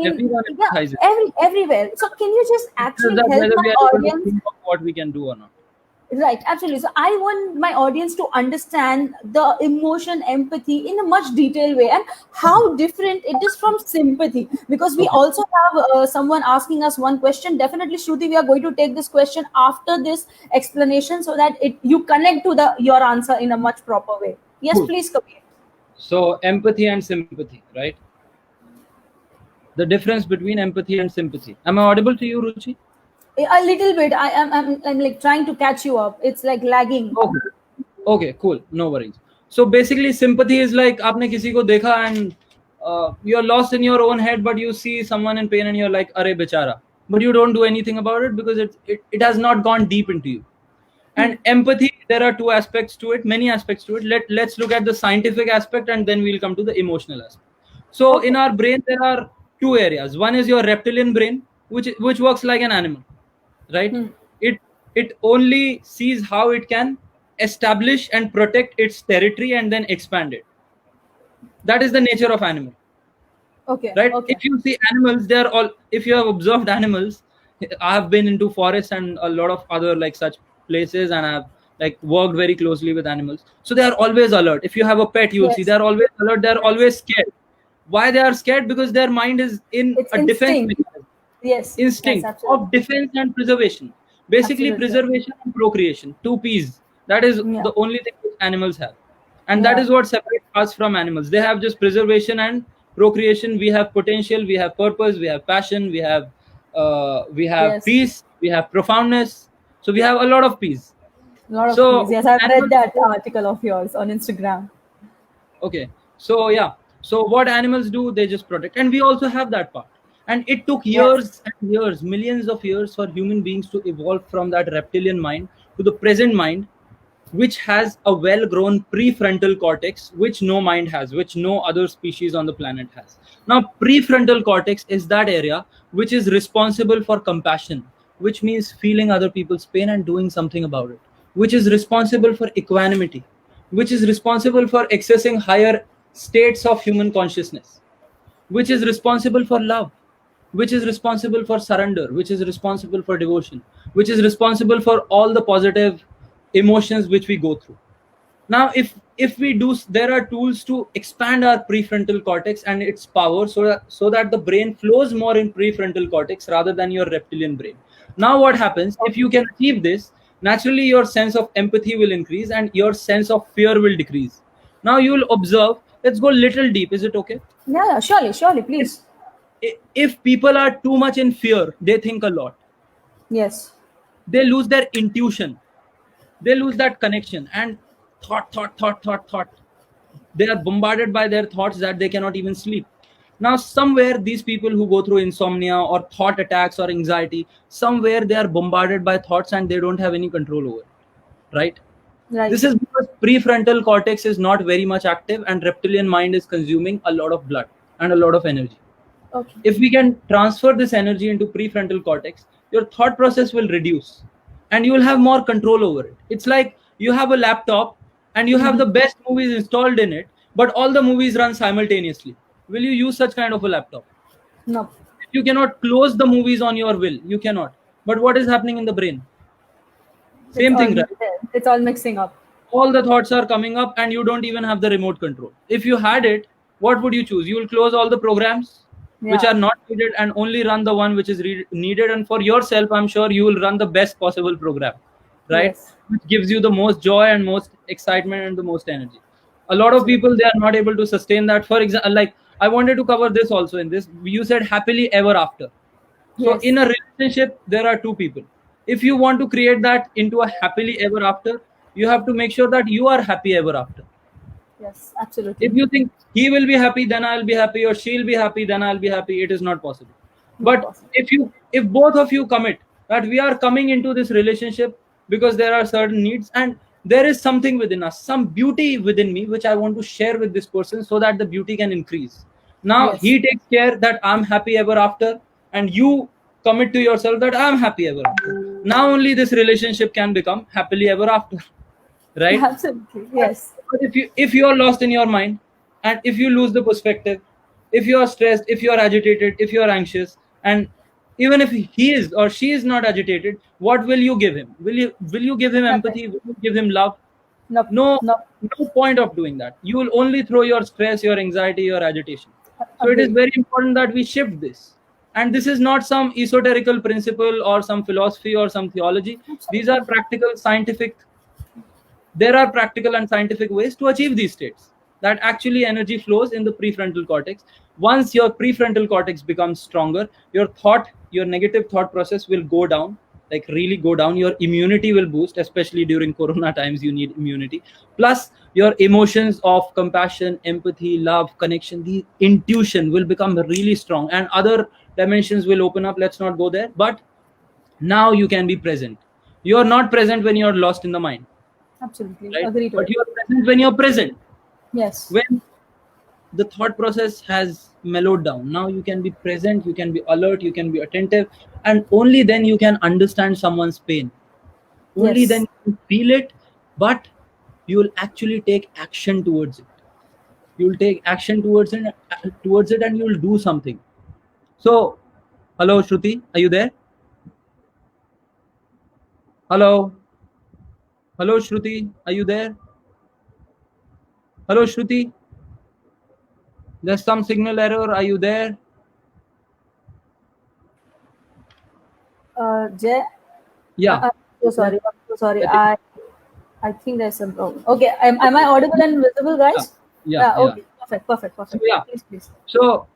everyone define, yeah, empathizes. everywhere? So can you just It's just actually that help whether my we are able to audience? think of what we can do or not. Right, absolutely. So I want my audience to understand the emotion, empathy in a much detailed way, and how different it is from sympathy. Because we Okay. also have someone asking us one question. Definitely, Shruti, we are going to take this question after this explanation so that you connect to the your answer in a much proper way. Yes, Cool. please, Kabir. So empathy and sympathy, right? The difference between empathy and sympathy. Am I audible to you, Ruchi? A little bit. I'm like trying to catch you up. It's like lagging. Okay. Okay, cool. No worries. So basically, sympathy is like आपने किसी को देखा and you're lost in your own head, but you see someone in pain and you're like, अरे बेचारा. But you don't do anything about it because it has not gone deep into you. And empathy, there are two aspects to it, many aspects to it. Let's look at the scientific aspect and then we'll come to the emotional aspect. So Okay. in our brain, there are two areas. One is your reptilian brain, which works like an animal, right? Hmm. It only sees how it can establish and protect its territory and then expand it. That is the nature of animal, Okay. right? Okay. If you see animals, they are all, if you have observed animals, I have been into forests and a lot of other like such places, and I've like worked very closely with animals, so they are always alert. If you have a pet, you'll see Yes. they're always alert, they're Yes. always scared. Why they are scared? Because their mind is in It's a defense instinct. mechanism, Yes. Yes. instinct of Absolutely. defense and preservation. Basically, Absolutely. preservation and procreation, two P's. That is Yeah. the only thing which animals have. And that Yeah. is what separates us from animals. They have just preservation and procreation. We have potential, we have purpose, we have passion, we have Yes. peace, we have profoundness. So we have a lot of peace. A lot of So things. Yes, I've read animals, that article of yours on Instagram. okay, so yeah, so what animals do, they just protect, and we also have that part. And it took Yes. years and years, millions of years, for human beings to evolve from that reptilian mind to the present mind, which has a well grown prefrontal cortex, which no mind has, which no other species on the planet has. Now prefrontal cortex is that area which is responsible for compassion, which means feeling other people's pain and doing something about it, which is responsible for equanimity, which is responsible for accessing higher states of human consciousness, which is responsible for love, which is responsible for surrender, which is responsible for devotion, which is responsible for all the positive emotions which we go through. Now if we do, there are tools to expand our prefrontal cortex and its power, so that the brain flows more in prefrontal cortex rather than your reptilian brain. Now what happens, if you can achieve this, naturally your sense of empathy will increase and your sense of fear will decrease. Now you will observe, let's go little deep, is it okay? Yeah, yeah, surely, surely, if, please. if people are too much in fear, they think a lot, Yes. they lose their intuition, they lose that connection, and thought, they are bombarded by their thoughts that they cannot even sleep. Now somewhere these people who go through insomnia or thought attacks or anxiety, somewhere they are bombarded by thoughts and they don't have any control over it, right? Right. This is because prefrontal cortex is not very much active and reptilian mind is consuming a lot of blood and a lot of energy. Okay. If we can transfer this energy into prefrontal cortex, your thought process will reduce and you will have more control over it. It's like you have a laptop and you have the best movies installed in it, but all the movies run simultaneously. Will you use such kind of a laptop? No. You cannot close the movies on your will, you cannot. But what is happening in the brain? It's Same all thing, right? it's all mixing up. All the thoughts are coming up and you don't even have the remote control. If you had it, what would you choose? You will close all the programs which Yeah. are not needed and only run the one which is needed, and for yourself I'm sure you will run the best possible program, right? Yes. Which gives you the most joy and most excitement and the most energy. A lot of Absolutely. people, they are not able to sustain that. For example, like I wanted to cover this also in this, you said happily ever after. So Yes. in a relationship, there are two people. If you want to create that into a happily ever after, you have to make sure that you are happy ever after. Yes, absolutely. If you think he will be happy, then I'll be happy, or she'll be happy, then I'll be happy, it is not possible. Not But possible. if both of you commit that we are coming into this relationship because there are certain needs, and there is something within us, some beauty within me, which I want to share with this person so that the beauty can increase. Now Yes. he takes care that I'm happy ever after, and you commit to yourself that I'm happy ever after. Now only this relationship can become happily ever after, right? Absolutely. Yes. But if you are lost in your mind, and if you lose the perspective, if you are stressed, if you are agitated, if you are anxious, and even if he is or she is not agitated, what will you give him? Will you give him Nothing. empathy? Will you give him love? No. No, No. no point of doing that. You will only throw your stress, your anxiety, your agitation. So it is Agreed. very important that we shift this. And this is not some esoterical principle or some philosophy or some theology. These are practical, scientific. There are practical and scientific ways to achieve these states. That actually energy flows in the prefrontal cortex. Once your prefrontal cortex becomes stronger, your negative thought process will go down, like really go down. Your immunity will boost, especially during corona times. You need immunity. Plus, your emotions of compassion, empathy, love, connection, the intuition will become really strong, and other dimensions will open up. Let's not go there. But now you can be present. You are not present when you are lost in the mind, Absolutely. right? Agree to But it. you are present when you're present. Yes. When the thought process has mellowed down, now you can be present, you can be alert, you can be attentive, and only then you can understand someone's pain. Only then Yes. you can feel it, but you will actually take action towards it. You will take action towards it, and you will do something. So, hello, Shruti, are you there? Hello, hello, Shruti, are you there? Hello, Shruti. There's some signal error. Are you there? Jay, Yeah. I'm so sorry. I'm so sorry. I think- I think there's some problem. Okay. Am I audible and visible, yeah, guys? yeah, yeah. Okay. Perfect. Perfect. So Perfect. yeah. Please, please. So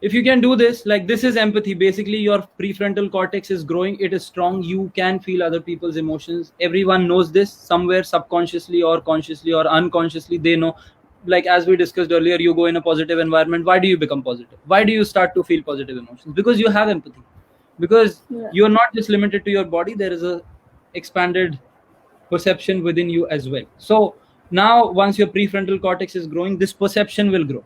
if you can do this, like this is empathy. Basically, your prefrontal cortex is growing. It is strong. You can feel other people's emotions. Everyone knows this somewhere subconsciously or consciously or unconsciously. They know. Like as we discussed earlier, you go in a positive environment. Why do you become positive? Why do you start to feel positive emotions? Because you have empathy. Because Yeah. you're not just limited to your body. There is a expanded perception within you as well. So now once your prefrontal cortex is growing, this perception will grow,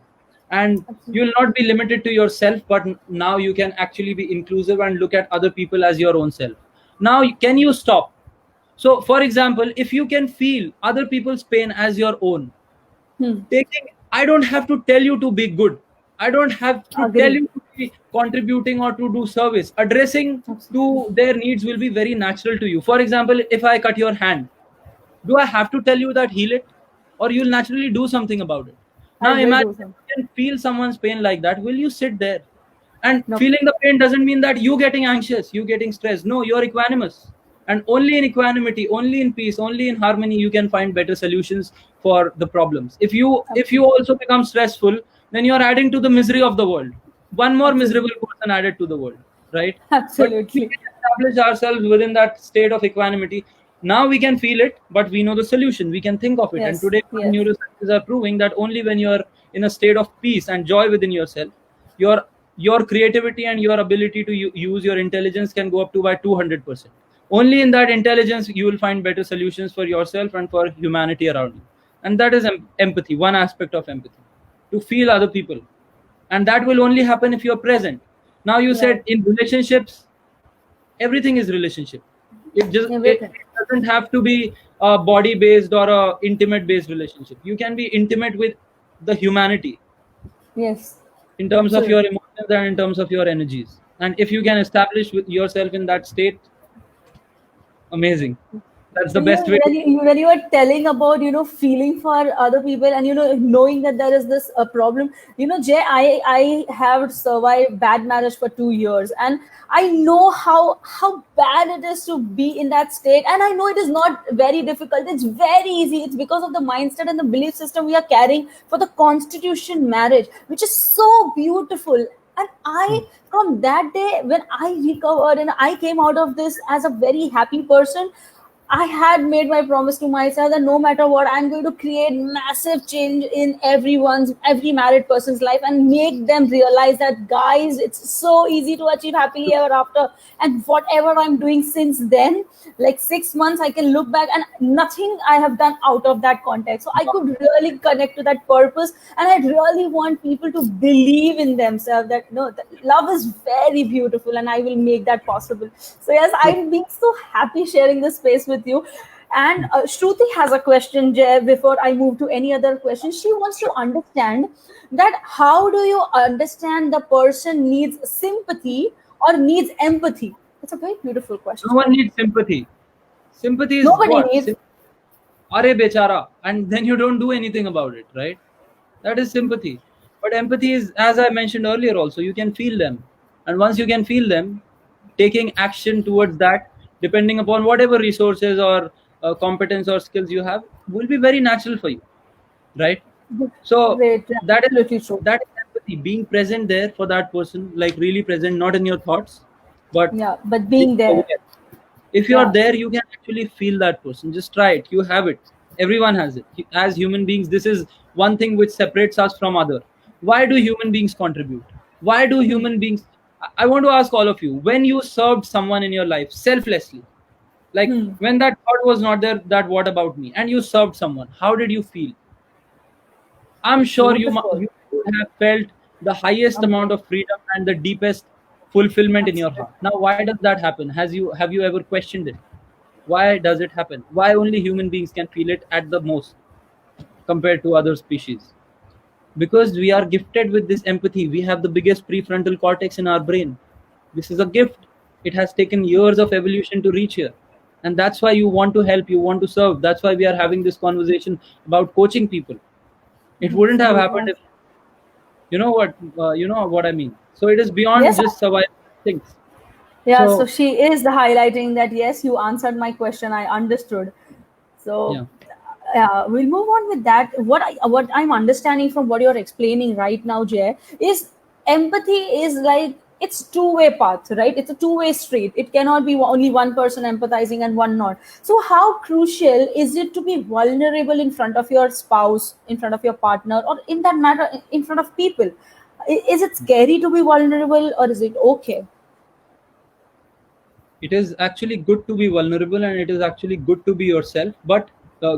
and you will not be limited to yourself, but now you can actually be inclusive and look at other people as your own self. Now can you stop? So for example, if you can feel other people's pain as your own, taking, I don't have to tell you to be good, I don't have to tell Agreed. you to be contributing or to do service. Addressing to their needs will be very natural to you. For example, if I cut your hand, do I have to tell you that heal it, or you'll naturally do something about it? I Now will do imagine something. you can feel someone's pain like that. Will you sit there? And No. feeling the pain doesn't mean that you getting anxious, you getting stressed. No, you're equanimous. And only in equanimity, only in peace, only in harmony, you can find better solutions for the problems. If you also become stressful, then you're adding to the misery of the world. One more miserable person added to the world, right? But if we Absolutely. can establish ourselves within that state of equanimity, now we can feel it, but we know the solution. We can think of it. And Yes. today, Yes. neurosciences are proving that only when you're in a state of peace and joy within yourself, your creativity and your ability to use your intelligence can go up to by 200%. Only in that intelligence you will find better solutions for yourself and for humanity around you. And that is empathy, one aspect of empathy, to feel other people. And that will only happen if you're present. Now you Yeah. said in relationships, everything is relationship. It Everything. doesn't have to be a body based or a intimate based relationship. You can be intimate with the humanity Yes. in terms of your Absolutely. emotions and in terms of your energies. And if you can establish with yourself in that state, amazing. That's the You best know, way to. when you were telling about feeling for other people, and knowing that there is this problem, Jay, I have survived bad marriage for 2 years, and I know how bad it is to be in that state, and I know it is not very difficult. It's very easy. It's because of the mindset and the belief system we are carrying for the constitution marriage, which is so beautiful. And from that day when I recovered and I came out of this as a very happy person, I had made my promise to myself that no matter what, I'm going to create massive change in every married person's life and make them realize that, guys, it's so easy to achieve happily ever after. And whatever I'm doing since then, like 6 months, I can look back and nothing I have done out of that context. So I could really connect to that purpose. And I really want people to believe in themselves that no, that love is very beautiful and I will make that possible. So, yes, I'm being so happy sharing this space with you. And Shruti has a question, Jay, before I move to any other question. She wants to understand that how do you understand the person needs sympathy or needs empathy? It's a very beautiful question. No one needs sympathy. Sympathy is Nobody what? needs. Are bechara, and then you don't do anything about it, right? That is sympathy. But empathy is, as I mentioned earlier, also you can feel them, and once you can feel them, taking action towards that, depending upon whatever resources or competence or skills you have, will be very natural for you, right? So Great, that absolutely is true. that is empathy, being present there for that person, like really present, not in your thoughts, but Yeah, but being being there. aware. If you are Yeah. there, you can actually feel that person. Just try it. You have it. Everyone has it. As human beings, this is one thing which separates us from other. Why do human beings contribute? Why do Hmm. human beings? I want to ask all of you, when you served someone in your life selflessly, like Hmm. when that thought was not there, that what about me, and you served someone, how did you feel? I'm sure Beautiful. you would have felt the highest amount Amazing. of freedom and the deepest fulfillment in your heart. Absolutely. Now, why does that happen? Have you ever questioned it? Why does it happen? Why only human beings can feel it at the most compared to other species? Because we are gifted with this empathy. We have the biggest prefrontal cortex in our brain. This is a gift. It has taken years of evolution to reach here. And that's why you want to help, you want to serve. That's why we are having this conversation about coaching people. It wouldn't have happened Absolutely. if you know what I mean. So it is beyond Yes. just survival things. Yeah. So So she is highlighting that, yes, you answered my question. I understood. So yeah, we'll move on with that. What I'm understanding from what you're explaining right now, Jay, is empathy is like it's two-way path, right? It's a two-way street. It cannot be only one person empathizing and one not. So how crucial is it to be vulnerable in front of your spouse, in front of your partner, or in that matter, in front of people? Is it scary to be vulnerable, or is it okay? it is actually good to be vulnerable, and it is actually good to be yourself, but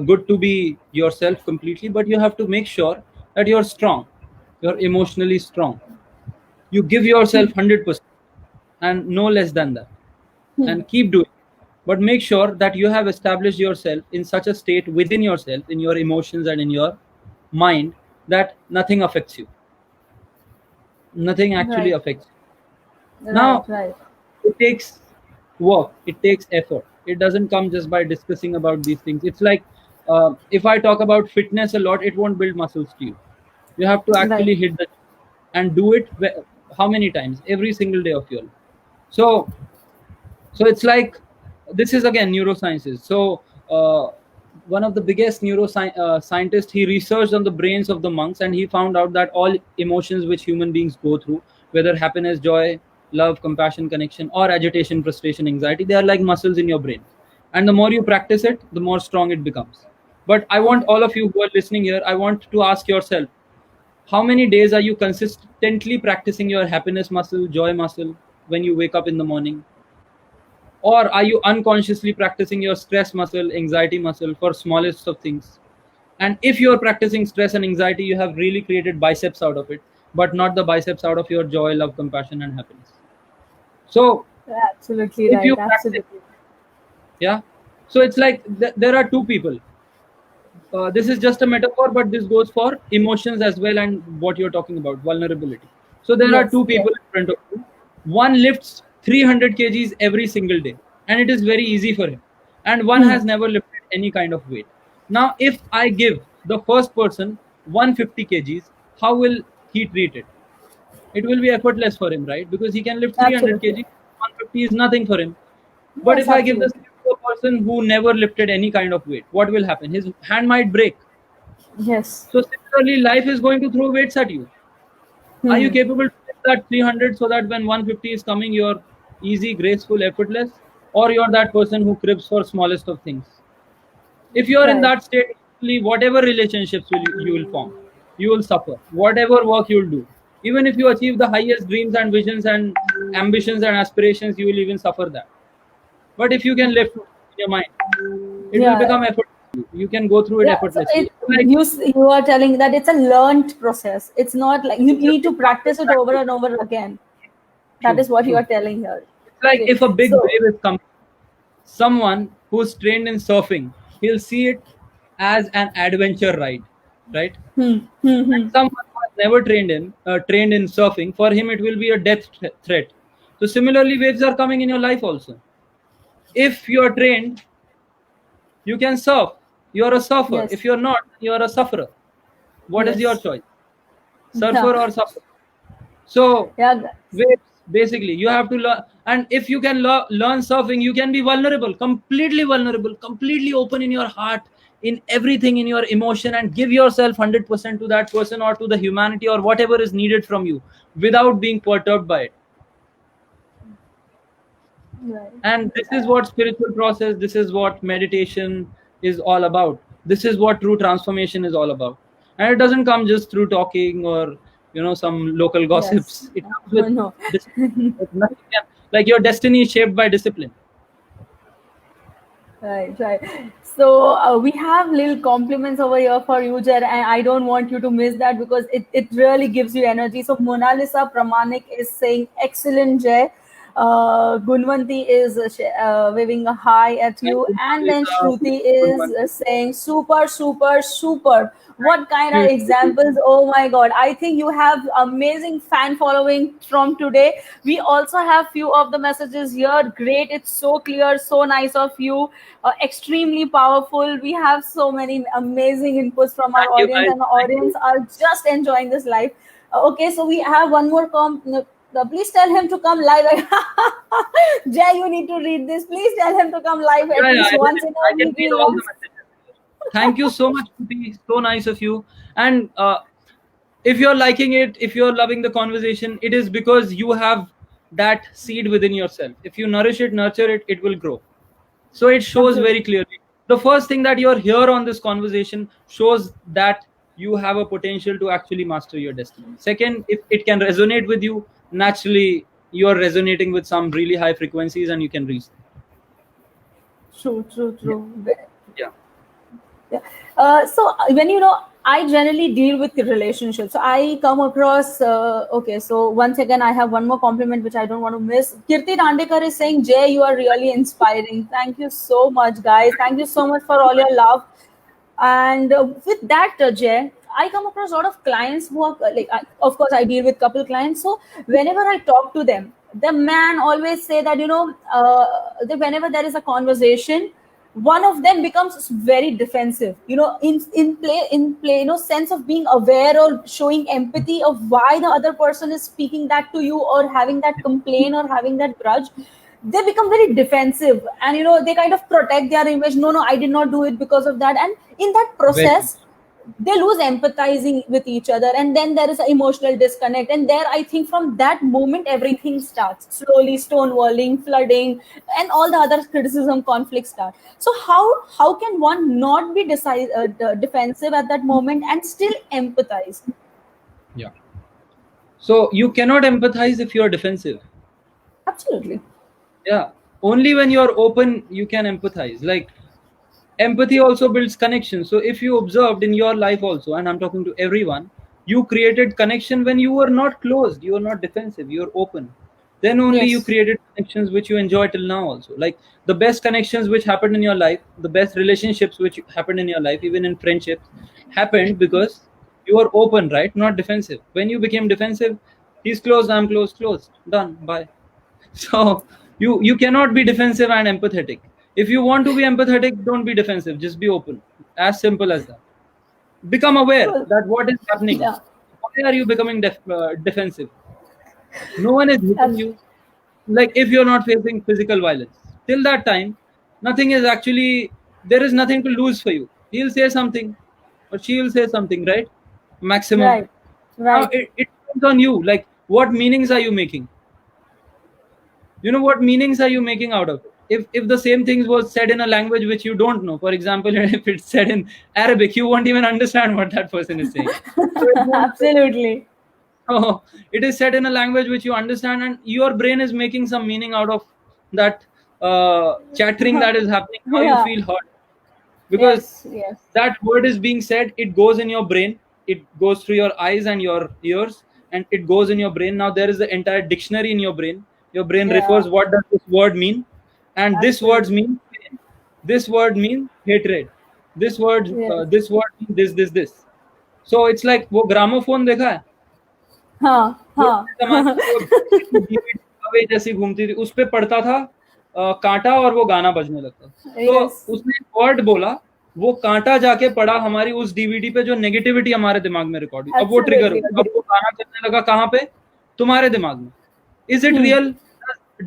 good to be yourself completely, but you have to make sure that you're strong, you're emotionally strong, you give yourself 100% and no less than that, Hmm. and keep doing it. But make sure that you have established yourself in such a state within yourself, in your emotions and in your mind, that nothing affects you, nothing actually Right. affects you. Right. Now Right. it takes work, it takes effort. It doesn't come just by discussing about these things. It's like, if I talk about fitness a lot, it won't build muscles to you. You have to Right. actually hit the and do it how many times? Every single day of your life. So so it's like, this is again neurosciences. So one of the biggest neuroscientists, he researched on the brains of the monks, and he found out that all emotions which human beings go through, whether happiness, joy, love, compassion, connection, or agitation, frustration, anxiety, they are like muscles in your brain, and the more you practice it, the more strong it becomes. But I want all of you who are listening here, I want to ask yourself, how many days are you consistently practicing your happiness muscle, joy muscle, when you wake up in the morning? Or are you unconsciously practicing your stress muscle, anxiety muscle for smallest of things? And if you're practicing stress and anxiety, you have really created biceps out of it, but not the biceps out of your joy, love, compassion, and happiness. So Absolutely if right. you practice, Absolutely. yeah. So it's like there are two people. This is just a metaphor, but this goes for emotions as well, and what you're talking about, vulnerability. So there are Yes. two Yes. people in front of you. One lifts 300 kgs every single day, and it is very easy for him. And one Hmm. has never lifted any kind of weight. Now, if I give the first person 150 kgs, how will he treat it? It will be effortless for him, right? Because he can lift 300 Absolutely. kgs, 150 is nothing for him. But Yes. if I give the Absolutely. same to a person who never lifted any kind of weight, what will happen? His hand might break. Yes. So similarly, life is going to throw weights at you. Are you Hmm. capable to lift that 300 so that when 150 is coming, you're easy, graceful, effortless? or you're that person who cribs for smallest of things. If you're in Right. that state, actually, whatever relationships you will form, you will suffer. Whatever work you'll do, even if you achieve the highest dreams and visions and ambitions and aspirations, you will even suffer that. But if you can lift in your mind, it will Yeah. become effortless. You can go through it Yeah. So effortlessly. Like, you are telling that it's a learned process. It's not like you need to practice it over and over again. That true, is what you true. are telling here. It's like Okay. if a big So wave is coming, someone who's trained in surfing, he'll see it as an adventure ride, right? And hmm. someone who has never trained in surfing, for him it will be a death threat. So similarly, waves are coming in your life also. If you are trained, you can surf. You are a surfer. Yes. If you're not, you are a sufferer. What is your Yes. choice? Yeah. Surfer or sufferer? So Yeah. Guys. waves, basically, you have to learn. And if you can learn surfing, you can be vulnerable, completely open in your heart, in everything, in your emotion, and give yourself 100% to that person or to the humanity or whatever is needed from you without being perturbed by it. Right. And this is what spiritual process, this is what meditation is all about. This is what true transformation is all about. And it doesn't come just through talking or some local Yes. gossips. It comes with No. discipline. Nothing like your destiny is shaped by discipline. Right, right. So we have little compliments over here for you, Jer, and I don't want you to miss that because it really gives you energy. So Mona Lisa Pramanik is saying, excellent, Jer. Gunvanti is waving a hi at Thank you, you, and then Lisa. Shruti Good is one. saying, super, super, super. What kind of Thank you. examples? Oh my God! I think you have amazing fan following from today. We also have few of the messages here. Great, it's so clear, so nice of you. Extremely powerful. We have so many amazing inputs from our Thank you, audience, guys. and the Thank you. audience are just enjoying this live. Okay, so we have one more no, please tell him to come live. Jay, you need to read this. Please tell him to come live at Yeah, yeah, least once in I a can week. read He all the wants. messages. Thank you so much, Puti. So nice of you. And if you're liking it, if you're loving the conversation, it is because you have that seed within yourself. If you nourish it, nurture it, it will grow. So it shows Absolutely. very clearly. The first thing that you're here on this conversation shows that you have a potential to actually master your destiny. Second, if it can resonate with you, naturally you're resonating with some really high frequencies and you can reach them. True, true, Yeah. true. Yeah. Yeah. When I generally deal with the relationships. So I come across. Okay, so once again, I have one more compliment which I don't want to miss. Kirti Dandekar is saying, "Jay, you are really inspiring. Thank you so much, guys. Thank you so much for all your love." And with that, Jay, I come across a lot of clients who are of course, I deal with couple clients. So whenever I talk to them, the man always say that that whenever there is a conversation, one of them becomes very defensive. In play, sense of being aware or showing empathy of why the other person is speaking that to you or having that complaint or having that grudge, they become very defensive, and they kind of protect their image. No, no, I did not do it because of that. And in that Very much. process, they lose empathizing with each other, and then there is an emotional disconnect. And there, I think, from that moment, everything starts slowly, stonewalling, flooding, and all the other criticism conflicts start. So how can one not be defensive at that moment and still empathize? Yeah. So you cannot empathize if you're defensive. Absolutely. Yeah. Only when you're open, you can empathize. Like empathy also builds connection. So if you observed in your life also, and I'm talking to everyone, you created connection when you were not closed, you were not defensive, you're open. Then only you Yes. created connections which you enjoy till now also. Like the best connections which happened in your life, the best relationships which happened in your life, even in friendships, happened because you were open, right? Not defensive. When you became defensive, he's closed, I'm closed, closed, done, bye. So you cannot be defensive and empathetic. If you want to be empathetic, don't be defensive, just be open. As simple as that. Become aware Well, that what is happening. yeah. Why are you becoming defensive? No one is hitting Abs- you. Like if you're not facing physical violence, till that time, nothing is actually, there is nothing to lose for you. He'll say something or she will say something, right? Maximum. right. Now Right. it depends on you. Like what meanings are you making? What meanings are you making out of it? if the same things was said in a language which you don't know, for example, if it's said in Arabic, you won't even understand what that person is saying. So it won't- Absolutely. so it is said in a language which you understand, and your brain is making some meaning out of that chattering that is happening. Now you Yeah. feel hurt because Yes. that word is being said. It goes in your brain. It goes through your eyes and your ears, and it goes in your brain. Now there is the entire dictionary in your brain. Your brain Yeah. refers what does this word mean, and this words Absolutely. mean pain. This word means hatred. Yes. This word means this. So it's like वो gramophone देखा है? हाँ. वो हाँ. जमाने में वो DVD कवे जैसी घूमती थी, उस पे पड़ता था कांटा और वो गाना बजने लगता। तो Yes. उसने वर्ड बोला, वो कांटा जाके पड़ा हमारी उस डीवीडी पे जो नेगेटिविटी हमारे दिमाग में रिकॉर्ड हुई। अब वो ट्रिगर Absolutely हुआ, अब वो गाना चलने लगा कहाँ पे? तुम्हारे दिमाग में। Is it real?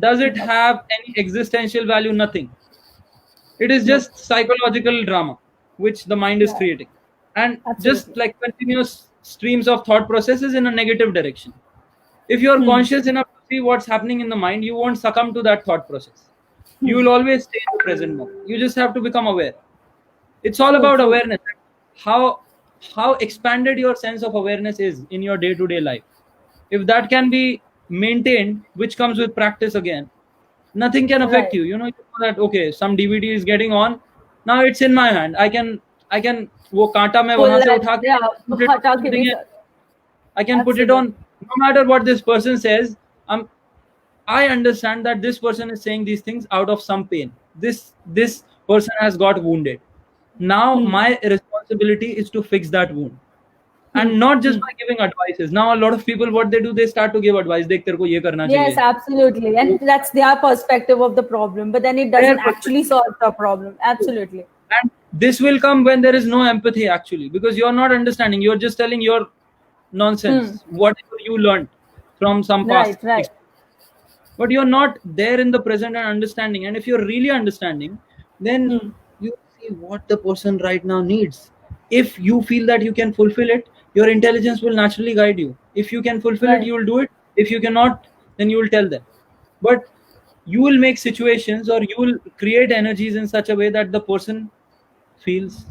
Does it have any existential value? Nothing. It is just psychological drama which the mind is Yeah. creating, and just Absolutely. like continuous streams of thought processes in a negative direction. If you're conscious enough to see what's happening in the mind, you won't succumb to that thought process. You will always stay in the present moment. You just have to become aware. It's all about True. awareness. How expanded your sense of awareness is in your day-to-day life. If that can be maintained, which comes with practice again, nothing can affect Right. you. You know that okay, some DVD is getting on. Now it's in my hand. I can वो कांटा मैं Pull वहां से that. उठा के Yeah. put it on हटा के something भी else. I can put it on. No matter what this person says, I understand that this person is saying these things out of some pain. This person has got wounded. Now my responsibility is to fix that wound, and not just by giving advices. Now a lot of people, what they do, they start to give advice. देख तेरे को ये करना Yes, चाहिए. absolutely. And that's their perspective of the problem, but then it doesn't actually solve the problem. Absolutely. And this will come when there is no empathy, actually, because you're not understanding. You're just telling your nonsense, whatever you learned from some past Right. Right. but you're not there in the present and understanding. And if you're really understanding, then you see what the person right now needs. If you feel that you can fulfill it, your intelligence will naturally guide you. If you can fulfill it, Right. you will do it. If you cannot, then you will tell them. But you will make situations, or you will create energies in such a way that the person feels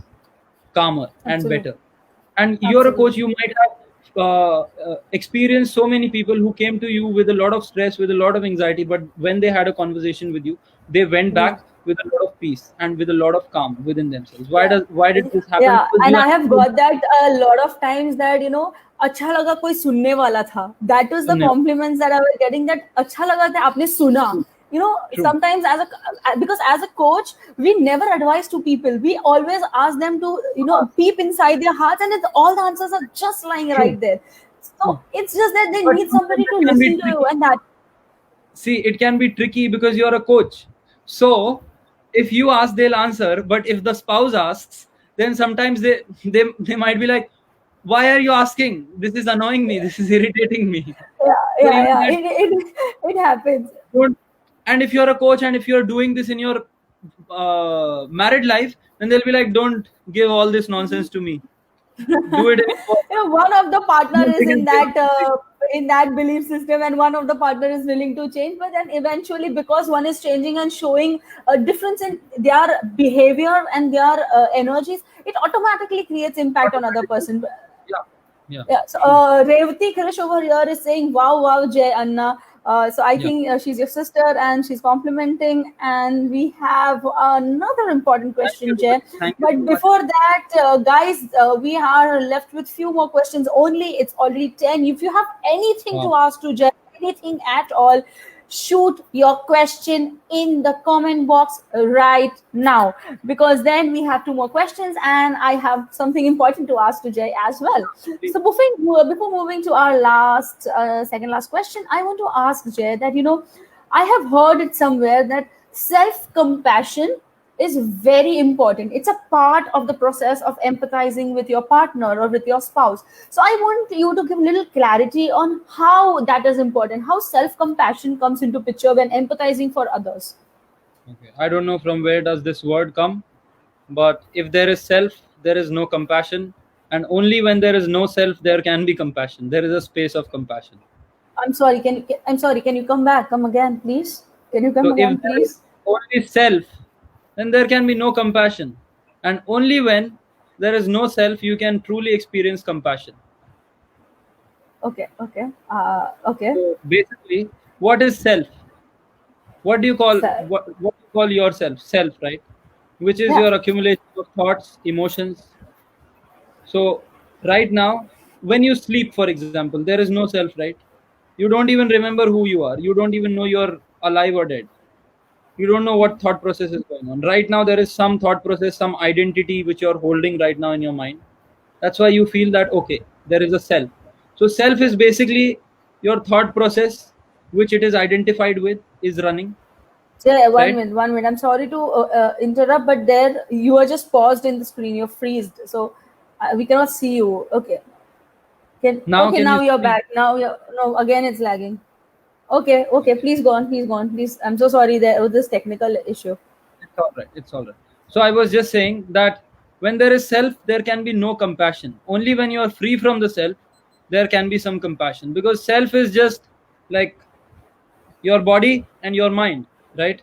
calmer and Absolutely. better. And you're a Absolutely. coach, you might have experienced so many people who came to you with a lot of stress, with a lot of anxiety, but when they had a conversation with you, they went back with a lot of peace and with a lot of calm within themselves. Why did this happen? Yeah, Because and you I are- have got that a lot of times that अच्छा लगा कोई सुनने वाला था. That was the सुनने- compliments that I was getting, that अच्छा लगा कि आपने सुना. True. Sometimes because as a coach, we never advise to people. We always ask them to, peep inside their hearts, and all the answers are just lying right there. So it's just that they But need somebody to it can be listen to you, tricky. and that. See, it can be tricky because you're a coach. So if you ask, they'll answer. But if the spouse asks, then sometimes they might be like, why are you asking? This is annoying me. This is irritating me. Yeah. It happens. And if you're a coach, and if you're doing this in your married life, then they'll be like, don't give all this nonsense to me. Do it in One of the partner is in Second- that belief system, and one of the partner is willing to change, but then eventually, because one is changing and showing a difference in their behavior and their energies, it automatically creates impact on other person. Yeah. So Revati Krish over here is saying, wow, Jay Anna. So I think she's your sister, and she's complimenting. And we have another important question, Jay. Thank you But so much. before that, guys, we are left with few more questions only. It's already 10. If you have anything to ask to Jay, anything at all, shoot your question in the comment box right now, because then we have 2 more questions, and I have something important to ask to Jay as well. So before moving to our second last question, I want to ask Jay that I have heard it somewhere that self-compassion is very important. It's a part of the process of empathizing with your partner or with your spouse. So I want you to give a little clarity on how that is important, how self-compassion comes into picture when empathizing for others. Okay. I don't know from where does this word come, but if there is self, there is no compassion, and only when there is no self, there can be compassion. There is a space of compassion. I'm sorry. Can you come back? Come again, please. Can you come So again, if there please? only self, then there can be no compassion. And only when there is no self, you can truly experience compassion. Okay. Okay. So basically, what is self? What do you call So, what do you call yourself? Self, right? Which is yeah. your accumulation of thoughts, emotions. So right now, when you sleep, for example, there is no self, right? You don't even remember who you are. You don't even know you're alive or dead. You don't know what thought process is going on. Right now, there is some thought process, some identity which you're holding right now in your mind. That's why you feel that, okay, there is a self. So self is basically your thought process, which it is identified with, is running, Yeah, one right? minute, 1 minute. I'm sorry to interrupt, but there you are just paused in the screen. You're freezed, so we cannot see you. Okay. Now, Okay, can you now you're see me? back. Now you're no. Again, it's lagging. Okay. Please go on. Please go on. Please. I'm so sorry. There was this technical issue. It's all right. It's all right. So I was just saying that when there is self, there can be no compassion. Only when you are free from the self, there can be some compassion. Because self is just like your body and your mind, right?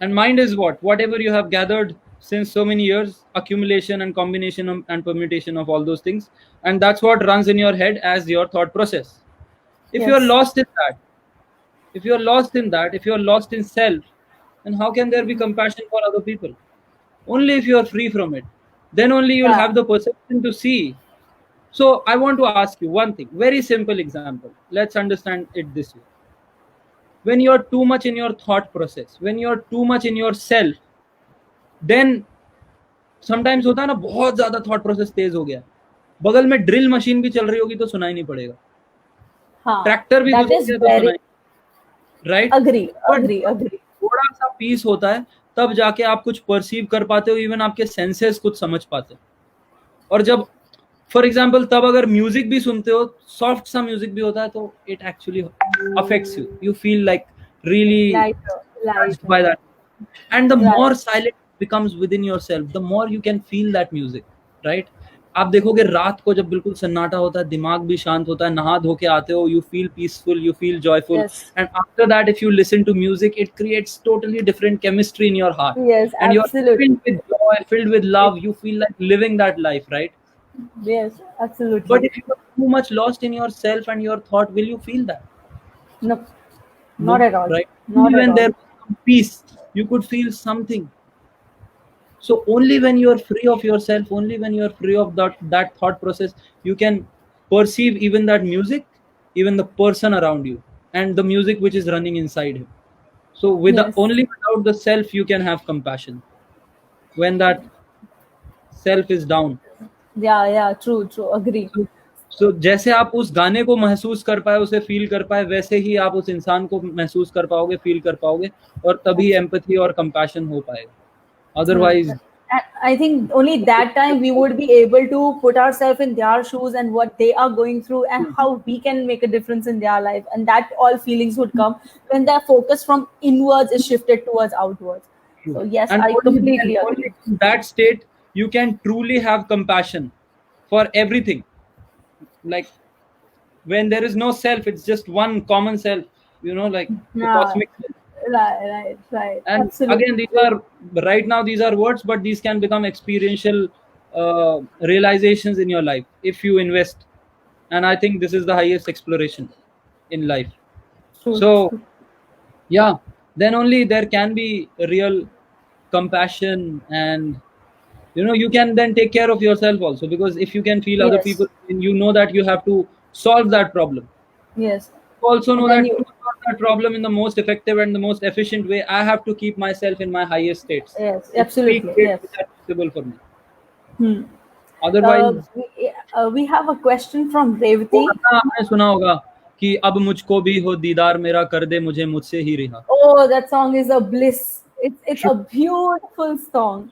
And mind is what? Whatever you have gathered since so many years, accumulation and combination and permutation of all those things. And that's what runs in your head as your thought process. If you are Yes. lost in that, if you are lost in that, if you are lost in self, then how can there be compassion for other people? Only if you are free from it. Then only you will Yeah. have the perception to see. So I want to ask you one thing, very simple example. Let's understand it this way. When you're too much in your thought process, when you're too much in yourself, then sometimes होता है ना बहुत ज्यादा thought process तेज हो गया बगल में drill machine भी चल रही होगी तो सुनाई नहीं पड़ेगा हाँ. ट्रैक्टर भी That गुजर is गया तो very सुनाई right agree. But Agree. Agree. थोड़ा सा पीस होता है तब जाके आप कुछ परसीव कर पाते हो इवन आपके सेंसेस कुछ समझ पाते हो और जब फॉर एग्जाम्पल तब अगर म्यूजिक भी सुनते हो सॉफ्ट सा म्यूजिक भी होता है तो it actually affects you you feel like really Lighter. touched Lighter. by that. And the more Right. silent it becomes within yourself, the more you can feel that music, right? आप देखोगे रात को जब बिल्कुल सन्नाटा होता है दिमाग भी शांत होता है नहा धो के आते हो you feel peaceful, you feel joyful, Yes. and after that if you listen to music it creates totally different chemistry in your heart Yes. and you're Absolutely. filled with joy, filled with love, you feel like living that life, right? Yes. But Absolutely. if you are too much lost in yourself and your thought, will you feel that? No. Not No, at all. right? Not Only at when there all. was some peace, you could feel something. So only when you are free of yourself, only when you are free of that thought process, you can perceive even that music, even the person around you, and the music which is running inside him. So with the, Yes. only without the self, you can have compassion. When that self is down. Yeah. Yeah. True. True. Agree. So, so जैसे आप उस गाने को महसूस कर पाए उसे feel कर पाए वैसे ही आप उस इंसान को महसूस कर पाओगे फील कर पाओगे और तभी एम्पैथी और कंपैशन हो पाएगा Hmm. Otherwise And I think only that time we would be able to put ourselves in their shoes and what they are going through and how we can make a difference in their life. And that all feelings would come when their focus from inwards is shifted towards outwards. So yes, and I only then completely only agree. in that state you can truly have compassion for everything like when there is no self it's just one common self like the Yeah, cosmic self. right. And again Absolutely. these are right now these are words but these can become experiential realizations in your life if you invest and I think this is the highest exploration in life True, so true. yeah then only there can be real compassion and you can then take care of yourself also because if you can feel other Yes, people then you know that you have to solve that problem yes. you also know And then that you, to solve that problem in the most effective and the most efficient way I have to keep myself in my highest states yes, in peak absolutely, states yes. which are possible for me Hmm. otherwise We have a question from वो Revati. गाना आपने सुना होगा कि अब मुझको भी हो दीदार मेरा कर दे मुझे मुझसे ही रिहा Oh, that song is a bliss. It's true a beautiful song.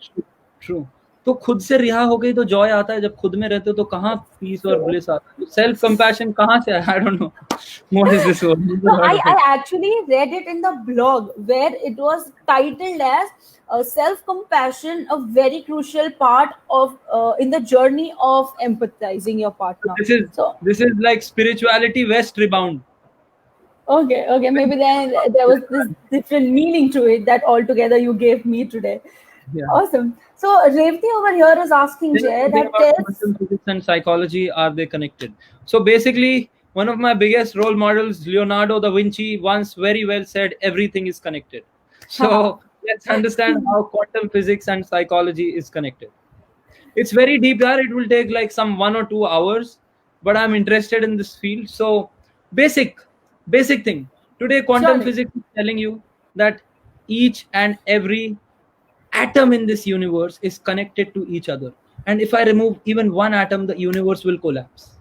True तो खुद से रिहा हो गई तो जॉय आता है जब खुद में रहते हो तो कहाँ पीस और True. ब्लिस आता है सेल्फ कंपैशन कहाँ से I don't know what is this word No, never heard of I it actually read it in the blog where it was titled as self-compassion, a very crucial part of in the journey of empathizing your partner. this is So, this is like spirituality west rebound Okay. Maybe then there was this different meaning to it that altogether you gave me today. Yeah. Awesome. So Revati over here is asking Then Jay something that about quantum physics and psychology, are they connected? So basically, one of my biggest role models, Leonardo da Vinci, once very well said, everything is connected. So let's understand how quantum physics and psychology is connected. It's very deep there. It will take like some 1 or 2 hours, but I'm interested in this field. So basic, basic thing. Today, quantum surely. physics is telling you that each and every atom in this universe is connected to each other. And if I remove even one atom, the universe will collapse.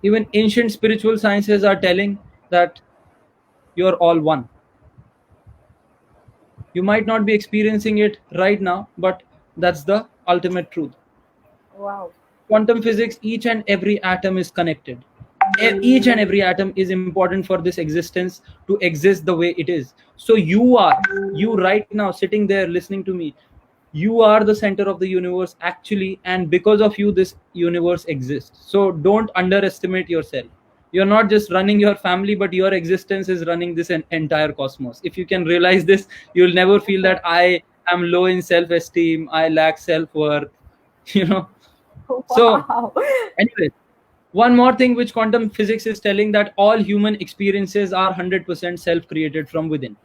Even ancient spiritual sciences are telling that you're all one. You might not be experiencing it right now, but that's the ultimate truth. Wow. Quantum physics, each and every atom is connected. Each and every atom is important for this existence to exist the way it is. So you right now sitting there listening to me, you are the center of the universe actually, and because of you this universe exists. So don't underestimate yourself. You're not just running your family, but your existence is running this entire cosmos. If you can realize this, you'll never feel that I am low in self esteem, I lack self worth. you know so Wow. anyway, one more thing which quantum physics is telling, that all human experiences are 100% self created from within.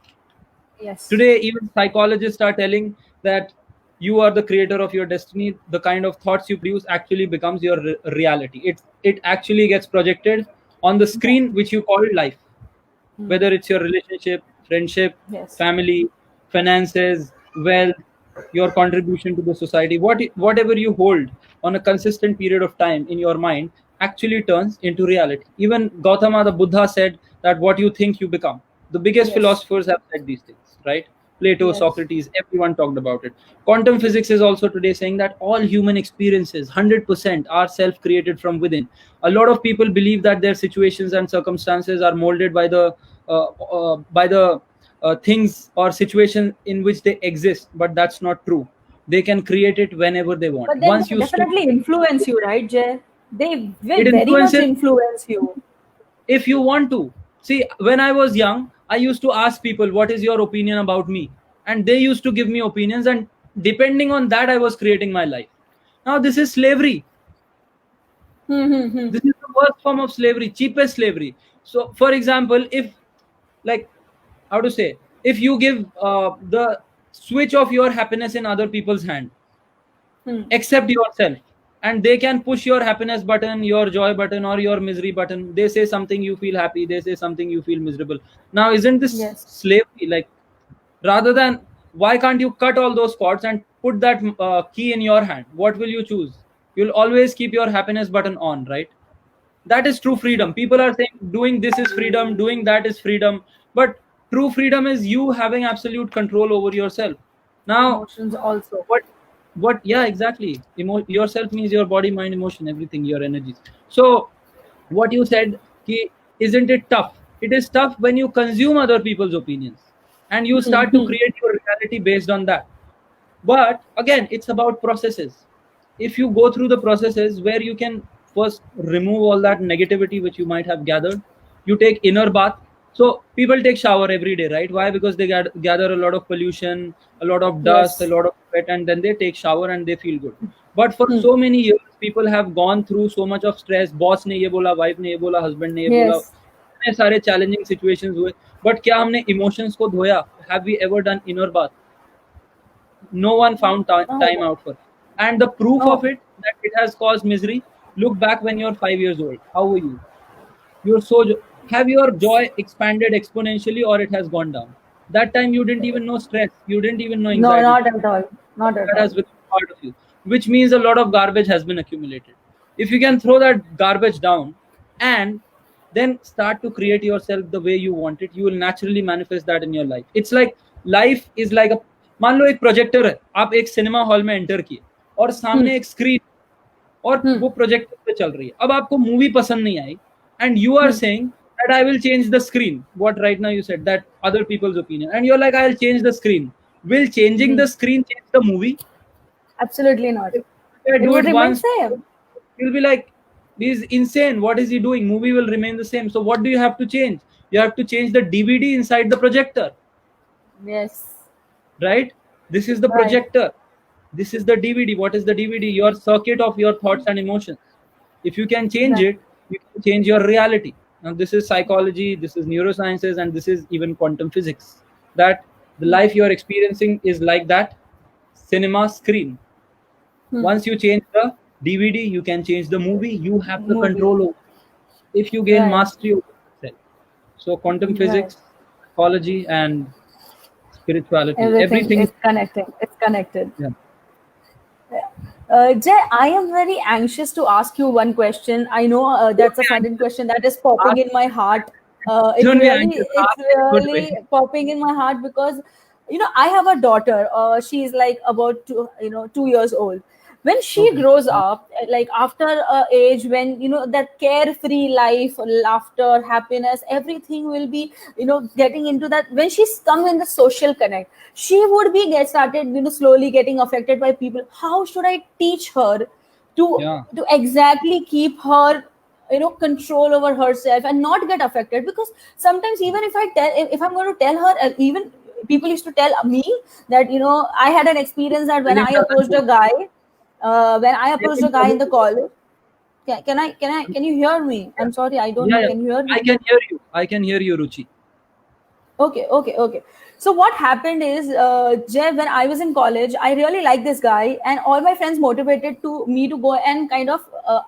Yes. Today, even psychologists are telling that you are the creator of your destiny. The kind of thoughts you produce actually becomes your reality. It actually gets projected on the screen, which you call life. Whether it's your relationship, friendship, Yes. family, finances, wealth, your contribution to the society, whatever you hold on a consistent period of time in your mind actually turns into reality. Even Gautama the Buddha said that what you think you become. The biggest Yes. philosophers have said these things, right? Plato, Yes. Socrates, everyone talked about it. Quantum physics is also today saying that all human experiences, 100%, are self created from within. A lot of people believe that their situations and circumstances are molded by the things or situation in which they exist, but that's not true. They can create it whenever they want. But then Once they you stop, definitely influence you, right, Jay? They it will very much influences influence you. if you want to. See, when I was young, I used to ask people, what is your opinion about me? And they used to give me opinions, and depending on that, I was creating my life. Now, this is slavery. This is the worst form of slavery, cheapest slavery. So, for example, if, like, how to say, if you give the switch of your happiness in other people's hand, except yourself, and they can push your happiness button, your joy button, or your misery button. They say something, you feel happy. They say something, you feel miserable. Now, isn't this Yes. slavery? Like, rather than, why can't you cut all those cords and put that key in your hand? What will you choose? You'll always keep your happiness button on, right? That is true freedom. People are saying doing this is freedom, doing that is freedom, but true freedom is you having absolute control over yourself. Now, Emotions also. what yeah, exactly. Yourself means your body, mind, emotion, everything, your energies. So what you said, ki, isn't it tough? It is tough when you consume other people's opinions and you start to create your reality based on that. But again, it's about processes. If you go through the processes where you can first remove all that negativity which you might have gathered, you take inner bath. So people take shower every day, right? Why? Because they gather a lot of pollution, a lot of dust, a Yes. lot of sweat, and then they take shower and they feel good. But for so many years, people have gone through so much of stress. Boss ने ये बोला, wife ने ये बोला, husband ने ये बोला, Yes. इतने सारे challenging situations हुए. But क्या हमने emotions को धोया? Have we ever done inner bath? No one found time Oh. out for it. And the proof of Oh. it that it has caused misery, look back when you're 5 years old. How were you? You're so have your joy expanded exponentially or it has gone down? That time you didn't even know stress, you didn't even know No, anxiety. not at all. Not at That all. has become part of you, which means a lot of garbage has been accumulated. If you can throw that garbage down and then start to create yourself the way you want it, you will naturally manifest that in your life. It's like life is like a, मान लो एक projector है, आप एक cinema hall में enter किए और सामने एक स्क्रीन और वो प्रोजेक्टर पे चल रही है. अब आपको मूवी पसंद नहीं आई and you are saying that I will change the screen. What right now you said that other people's opinion, and you're like, I'll change the screen. Will changing the screen change the movie? Absolutely not. If I It do would it remain once, same. you'll be like, He's insane. What is he doing? Movie will remain the same. So what do you have to change? You have to change the DVD inside the projector, Yes. right? This is the Right. projector. This is the DVD. What is the DVD? Your circuit of your thoughts and emotions. If you can change Right. it, you can change your reality. Now, this is psychology, this is neurosciences, and this is even quantum physics. That the life you are experiencing is like that cinema screen. Hmm. Once you change the DVD, you can change the movie. You have the Movie. control over if you gain Right. mastery over yourself. So, quantum Right. physics, psychology, and spirituality, Everything everything. is connecting. It's connected. Yeah. Jay, I am very anxious to ask you one question. I know Don't that's a be sudden anxious. question that is popping Ask, in my heart. don't be anxious. It's Ask in a good way. really popping in my heart because, I have a daughter. She's like about 2 years old. When she Okay. grows up, like after a age when that carefree life, laughter, happiness, everything will be getting into that. When she's come in the social connect, she would be get started slowly getting affected by people. How should I teach her to Yeah. exactly keep her control over herself and not get affected? Because sometimes even if I'm going to tell her, even people used to tell me that I had an experience that when Telling I doesn't approached a work. guy, Telling in the doesn't work. college. Can you hear me? I'm sorry, I don't Yeah, know, yeah. can you hear I me? can hear you. I can hear you, Ruchi. Okay. So what happened is, Jeff, when I was in college, I really liked this guy, and all my friends motivated to me to go and kind of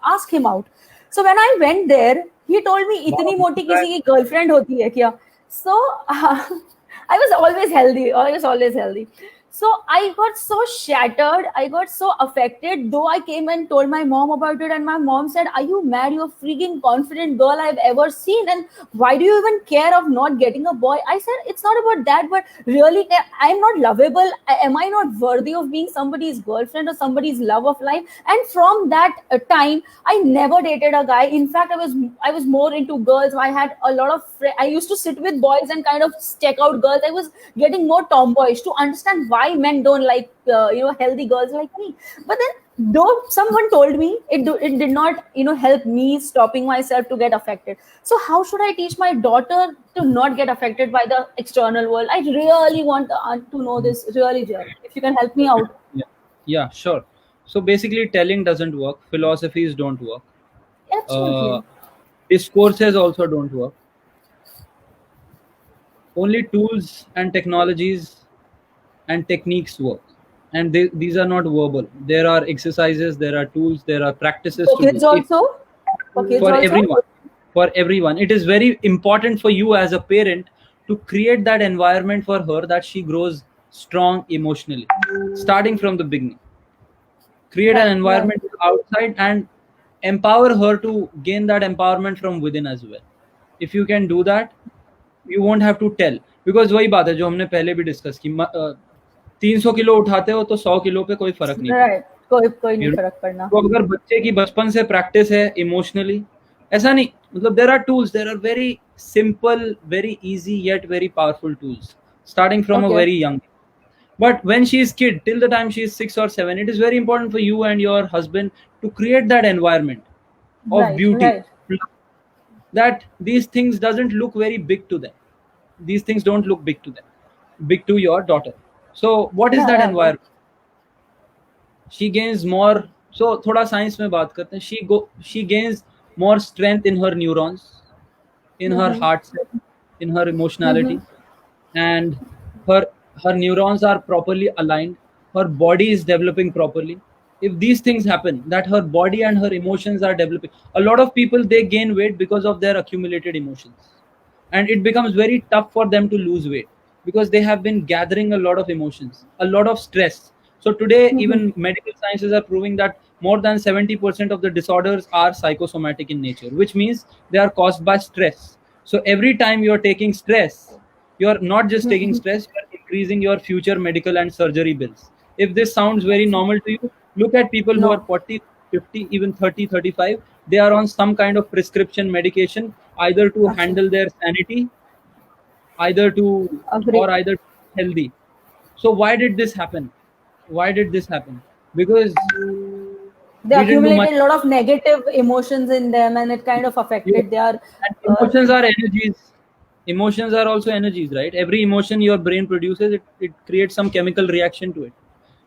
ask him out. So when I went there, he told me, Wow, "इतनी this मोटी guy. किसी की girlfriend होती है क्या?" So I was always healthy. I was always healthy. So I got so shattered. I got so affected. Though I came and told my mom about it, and my mom said, "Are you mad? You're a freaking confident girl I've ever seen, and why do you even care of not getting a boy?" I said, "It's not about that, but really, I'm not lovable. Am I not worthy of being somebody's girlfriend or somebody's love of life?" And from that time, I never dated a guy. In fact, I was more into girls. I had a lot of I used to sit with boys and kind of check out girls. I was getting more tomboyish to understand why men don't like healthy girls like me. But then, though someone told me, it did not help me stopping myself to get affected. So how should I teach my daughter to not get affected by the external world? I really want to know this, really, Jay. If you can help me out. Yeah. Yeah, sure. So basically, telling doesn't work. Philosophies don't work. Uh, Absolutely. discourses also don't work. Only tools and technologies and techniques work. And these are not verbal. There are exercises, there are tools, there are practices For to do. kids also. For kids For also. everyone, for everyone, it is very important for you as a parent to create that environment for her that she grows strong emotionally, starting from the beginning. Create an Right. environment outside and empower her to gain that empowerment from within as well. If you can do that, you won't have to tell. Because वही बात है जो हमने पहले भी discuss की, 300 kilo उठाते हो तो 100 किलो पे कोई फर्क नहीं पड़ता. राइट. कोई नहीं You know? फर्क पड़ना. तो अगर बच्चे की बचपन से प्रैक्टिस है इमोशनली, ऐसा नहीं, मतलब there are tools, there are very simple, very easy yet very powerful tools starting from a Okay. very young. But when she is kid, till the time she is 6 or 7, it is very important for you and your husband to create that environment of Right. beauty, Right. that these things doesn't look very big to them. These things don't look big to them, big to your daughter. So what is Yeah. that Yeah. environment? She gains more. So थोड़ा science में बात करते हैं. She gains more strength in her neurons, in her Mm-hmm. heart cell, in her Mm-hmm. emotionality, and her her neurons are properly aligned. Her body is developing properly. If these things happen, that her body and her emotions are developing. A lot of people, they gain weight because of their accumulated emotions, and it becomes very tough for them to lose weight because they have been gathering a lot of emotions, a lot of stress. So today, Mm-hmm. even medical sciences are proving that more than 70% of the disorders are psychosomatic in nature, which means they are caused by stress. So every time you are taking stress, you're not just taking stress, you're increasing your future medical and surgery bills. If this sounds very normal to you, look at people who are No. 40, 50, even 30, 35. They are on some kind of prescription medication, either to Absolutely. handle their sanity, either to, Agree. or either to be healthy. So why did this happen? Why did this happen? Because They We didn't do much. accumulated a lot of negative emotions in them, and it kind of affected their. And emotions are energies. Emotions are also energies, right? Every emotion your brain produces, it creates some chemical reaction to it,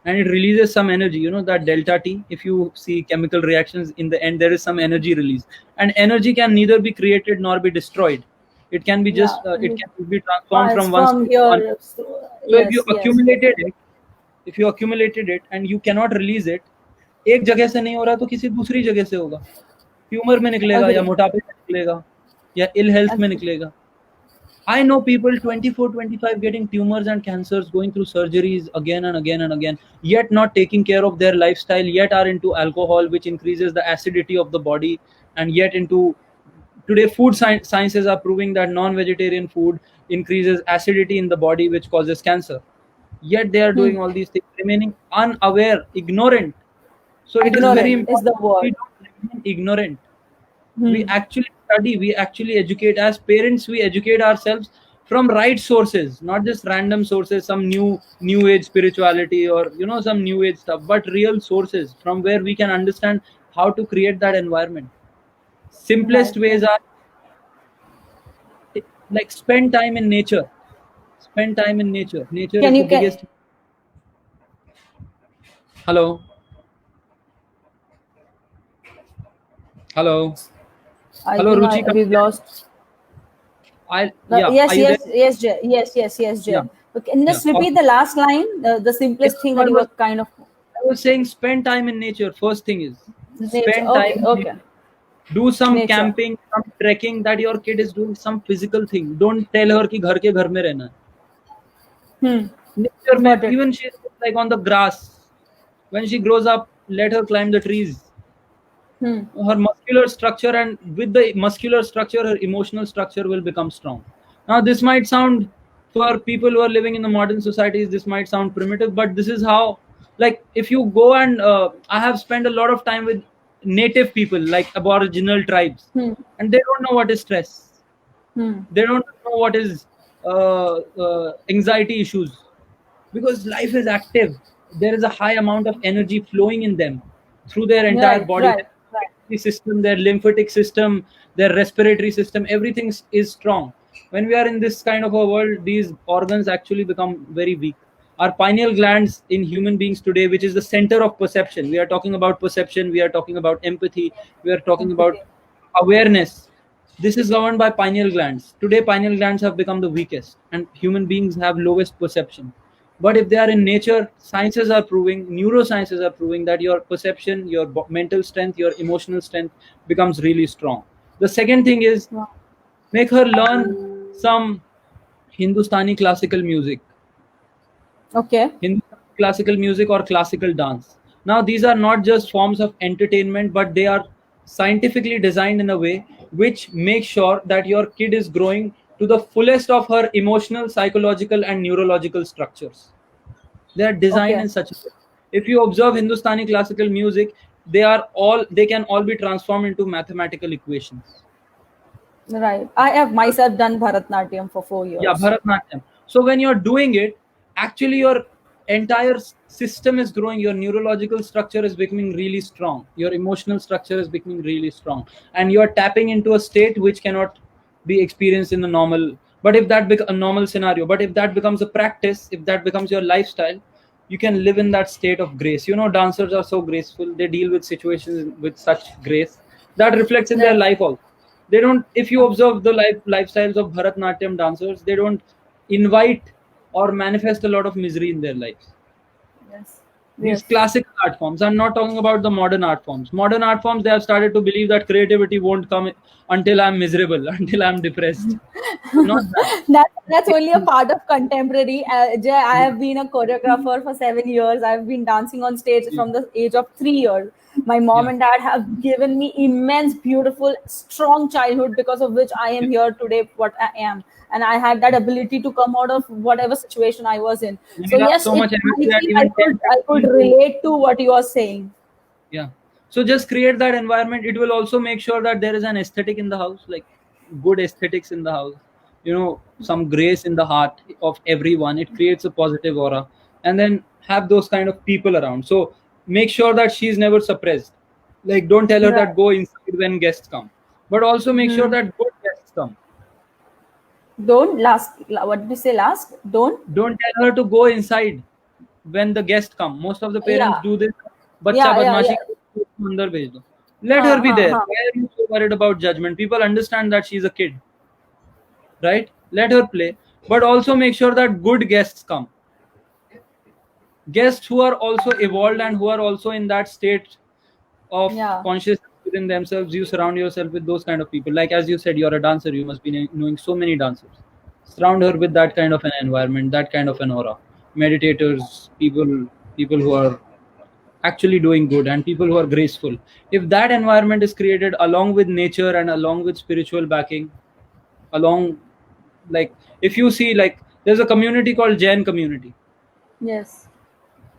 and it releases some energy. You know that delta T. If you see chemical reactions, in the end there is some energy release, and energy can neither be created nor be destroyed. It can be Yeah, just it can be transformed pass from one from state to one. your. So if Yes, you yes. accumulated it, and you cannot release it, एक जगह से नहीं हो रहा तो किसी दूसरी जगह से होगा. ट्यूमर में निकलेगा या Agree. मोटापे में निकलेगा या इल हेल्थ में Agree. निकलेगा. I know people 24, 25 getting tumors and cancers, going through surgeries again and again and again, yet not taking care of their lifestyle, yet are into alcohol, which increases the acidity of the body, and yet into today food sciences are proving that non-vegetarian food increases acidity in the body, which causes cancer. Yet they are Hmm. doing all these things, remaining unaware, ignorant. So it is very Ignorant is the important we word. don't remain ignorant. We Hmm. actually study, we actually educate. As parents, we educate ourselves from right sources, not just random sources, some new age spirituality or some new age stuff, but real sources from where we can understand how to create that environment. Right. Simplest ways Right. are like spend time in nature. Spend time in nature. Nature Can is the you can? biggest. Hello. Hello. I Hello, think Ruchi. we've lost. Yeah, are Yes, you there? yes, yes, Jay. Yes, Yeah, Jay. Okay, can you yeah. just repeat the last line, the Yeah, simplest thing so that you were kind of I was saying spend time in nature. First thing is nature. spend time Okay, in okay, nature. Do some nature. camping, some trekking that your kid is doing some physical thing. Don't tell her कि घर के घर में रहना है. Hmm. Nature में Got it. even she's like on the grass. When she grows up, let her climb the trees. Hmm. Her muscular structure, and with the muscular structure her emotional structure will become strong. Now this might sound, for people who are living in the modern societies, this might sound primitive, but this is how, like if you go and I have spent a lot of time with native people like aboriginal tribes, Hmm. and they don't know what is stress, Hmm. they don't know what is anxiety issues, because life is active. There is a high amount of energy flowing in them through their entire Right, body, right, their right. circulatory system, their lymphatic system, their respiratory system, everything is strong. When we are in this kind of a world, these organs actually become very weak. Our pineal glands in human beings today, which is the center of perception, we are talking about perception, we are talking about empathy, we are talking about Empathy. awareness. This is governed by pineal glands. Today, pineal glands have become the weakest, and human beings have lowest perception. But if they are in nature, sciences are proving, neurosciences are proving that your perception, your mental strength, your emotional strength becomes really strong. The second thing is Wow. make her learn some Hindustani classical music. Okay. Hindustani classical music or classical dance. Now, these are not just forms of entertainment, but they are scientifically designed in a way which makes sure that your kid is growing to the fullest of her emotional, psychological, and neurological structures. They are designed Okay. in such a way. If you observe Hindustani classical music, they can all be transformed into mathematical equations. Right. I have myself done Bharatnatyam for 4 Yeah, years. Bharatnatyam. So when you're doing it, actually your entire system is growing, your neurological structure is becoming really strong, your emotional structure is becoming really strong, and you're tapping into a state which cannot be experienced in the normal. But if a normal scenario, but if that becomes a practice, if that becomes your lifestyle, you can live in that state of grace. Dancers are so graceful, they deal with situations with such grace that reflects in their Right. life also. They don't, if you observe the lifestyles of Bharatnatyam dancers, they don't invite or manifest a lot of misery in their lives. Yes. These Yes. classical art forms, I'm not talking about the modern art forms. Modern art forms, they have started to believe that creativity won't come until I'm miserable, until I'm depressed. Not that. That's only a part of contemporary. Jay, I have been a choreographer for 7 years. I've been dancing on stage Yeah, from the age of 3 years. My mom yeah, and dad have given me immense, beautiful, strong childhood because of which I am yeah. here today, what I am. And I had that ability to come out of whatever situation I was in. So You have yes, so much energy I that feel even 10, I could 15 to, relate to what you are saying. yeah. So just create that environment. It will also make sure that there is an aesthetic in the house, like good aesthetics in the house, some grace in the heart of everyone. It creates a positive aura. And then have those kind of people around. So make sure that she's never suppressed. Like, don't tell her Right. that go inside when guests come, but also make sure Hmm. that good guests come. Don't last. What did you say last? Don't tell her to go inside when the guests come. Most of the parents Yeah. do this. बच्चा Yeah. बदमाशी Yeah. करे, उसको अंदर भेज दो. Let her Huh, be huh, there. huh. Why are you so worried about judgment? People understand that she's a kid, right? Let her play, but also make sure that good guests come. Guests who are also evolved and who are also in that state of Yeah. consciousness within themselves. You surround yourself with those kind of people. Like as you said, you're a dancer. You must be knowing so many dancers. Surround her with that kind of an environment, that kind of an aura. Meditators, people who are actually doing good, and people who are graceful. If that environment is created along with nature and along with spiritual backing, along, like, if you see, like, there's a community called Jain community, Yes.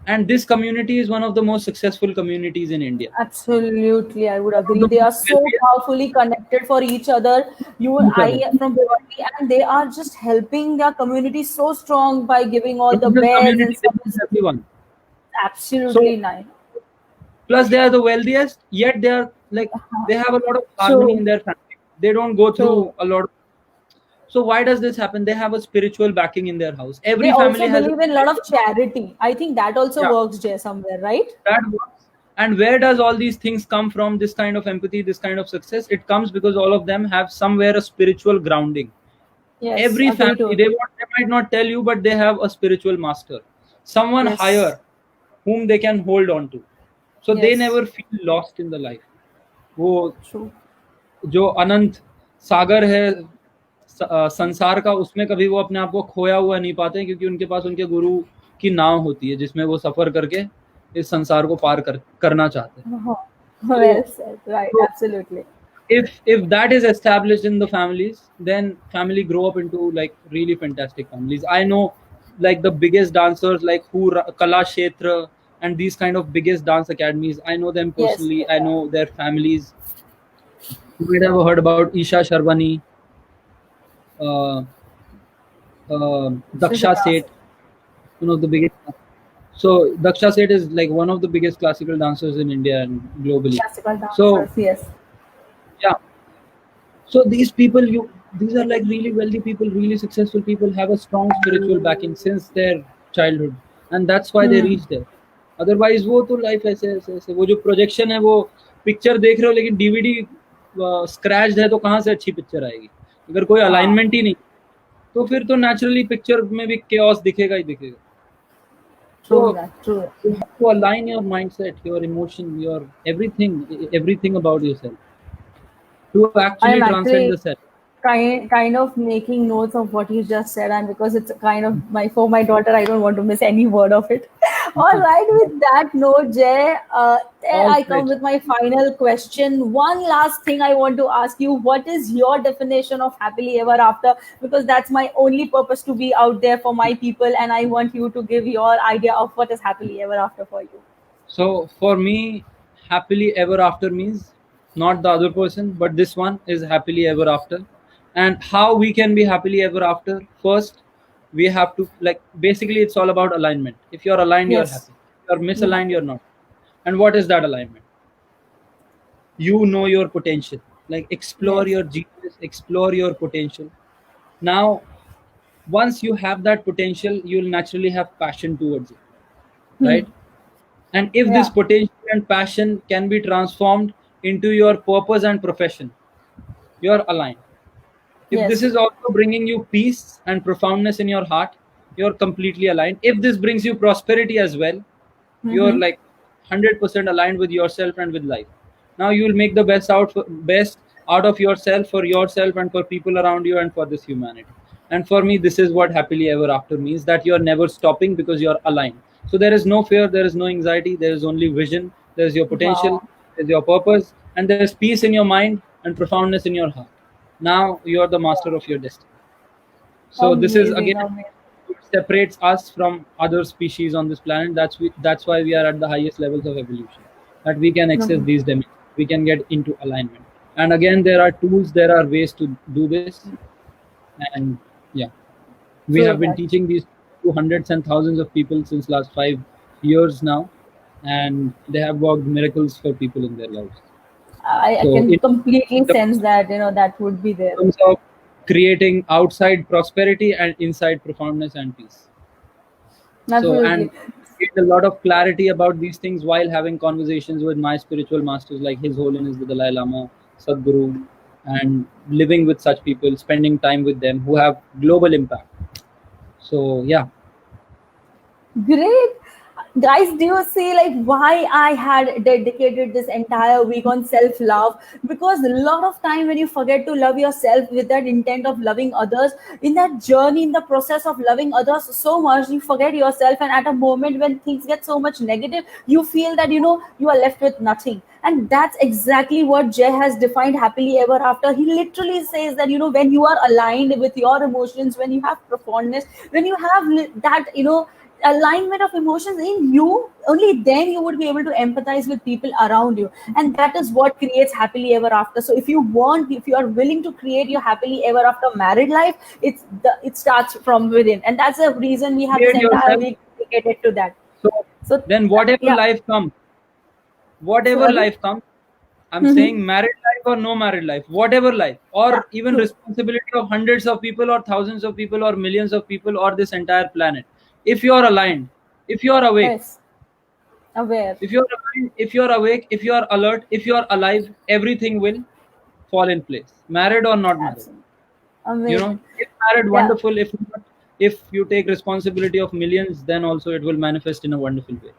and this community is one of the most successful communities in India. Absolutely, I would One of agree. the They most are so wealthiest powerfully connected for each other. I Correct. from Bhiwandi, and they are just helping their community so strong by giving all the From this beds and community, they help services. everyone. Absolutely So nice. plus they are the wealthiest, yet they are like, they have a lot of harmony in True, their family. They don't go true. through a lot. So why does this happen? They have a spiritual backing in their house. They Every family also has a believe in a lot of spiritual backing. charity. I think that also Yeah, works, Jay, somewhere, right? that works. And where does all these things come from? This kind of empathy, this kind of success, it comes because all of them have somewhere a spiritual grounding. Yes, Every agree family, to it. they might not tell you, but they have a spiritual master, someone Yes, higher whom they can hold on to, so they yes, never feel lost in the life. वो true. जो अनंत सागर है संसार का, उसमें कभी वो अपने आप को खोया हुआ नहीं पाते हैं, क्योंकि उनके पास उनके गुरु की नाव होती है जिसमें वो सफर करके इस संसार को पार करना चाहते हैं. Uh-huh. So, Well said. Right, so absolutely. if that is established in the families, then family grow up into like really fantastic families. I know, like, the biggest dancers, like Kala Kshetra and these kind of biggest dance academies, I know them Yes, personally. I yeah. know their families. You might have heard about Isha Sharvani, uh, Daksha Sujata. Seth, one of the biggest. So Daksha Seth is like one of the biggest classical dancers in India and globally. Classical So dancers, yes. yeah, so these are like really wealthy people, really successful people, have a strong spiritual backing since their childhood, and that's why they Hmm. reach there. Otherwise वो तो life ऐसे वो जो projection है, वो picture देख रहे हो लेकिन डीवीडी स्क्रैच्ड है, तो कहाँ से अच्छी पिक्चर आएगी? अगर कोई हाँ, अलाइनमेंट ही नहीं, तो फिर तो नेचुरली पिक्चर में भी chaos दिखेगा ही दिखेगा. true So that, true. you have to align your mindset, your emotion, your everything about yourself to I actually am transcend actually the self. kind of making notes of what you just said, and because it's kind of for my daughter, I don't want to miss any word of it. All right, with that note, Jay, there All I come right. with my final question. One last thing I want to ask you: what is your definition of happily ever after? Because that's my only purpose to be out there for my people, and I want you to give your idea of what is happily ever after for you. So for me, happily ever after means not the other person, but this one is happily ever after. And how we can be happily ever after? First, we have to, like, basically it's all about alignment. If you're aligned, you're Yes. happy. If you're Yeah. misaligned, you're not. And what is that alignment? You know your potential. Like, explore Yes. your genius, explore your potential. Now, once you have that potential, you'll naturally have passion towards it, Hmm. right? And if this Yeah. potential and passion can be transformed into your purpose and profession, you're aligned. If this Yes. is also bringing you peace and profoundness in your heart, you're completely aligned. If this brings you prosperity as well, you're Mm-hmm. like 100% aligned with yourself and with life. Now you will make the best out of yourself and for people around you and for this humanity. And for me, this is what happily ever after means, that you're never stopping because you're aligned. So there is no fear, there is no anxiety, there is only vision, there's your potential, Wow. there's your purpose, and there's peace in your mind and profoundness in your heart. Now you're the master of your destiny. So this is Amazing, again amazing. what separates us from other species on this planet. That's why we are at the highest levels of evolution. That we can access Mhm. these dimensions. We can get into alignment. And again, there are tools, there are ways to do this. And yeah, we True have been that. teaching these to hundreds and thousands of people since last 5 years now. and they have worked miracles for people in their lives. I So can in completely sense that, that would be there. terms of creating outside prosperity and inside profoundness and peace. So, Absolutely. and get a lot of clarity about these things while having conversations with my spiritual masters like His Holiness the Dalai Lama, Sadhguru, and living with such people, spending time with them who have global impact. So, yeah. Great. Guys, do you see like why I had dedicated this entire week on self-love? Because a lot of time when you forget to love yourself with that intent of loving others, in that journey, in the process of loving others so much, you forget yourself. And at a moment when things get so much negative, you feel that you are left with nothing. And that's exactly what Jay has defined happily ever after. He literally says that when you are aligned with your emotions, when you have profoundness, when you have that alignment of emotions in you, only then you would be able to empathize with people around you, and that is what creates happily ever after. So if you are willing to create your happily ever after married life, it starts from within, and that's the reason we have this Create entire yourself. week dedicated to that. So, So then whatever yeah, life comes, whatever sorry. life comes, I'm saying married life or no married life, whatever life, Yeah, or even true. responsibility of hundreds of people or thousands of people or millions of people or this entire planet. If you're aligned, if you're awake, Yes, aware. if you're aligned, if you're awake, if you're alert, if you're alive, everything will fall in place. Married or not married. Absolutely amazing. If married, Yeah. wonderful. If not, if you take responsibility of millions, then also it will manifest in a wonderful way.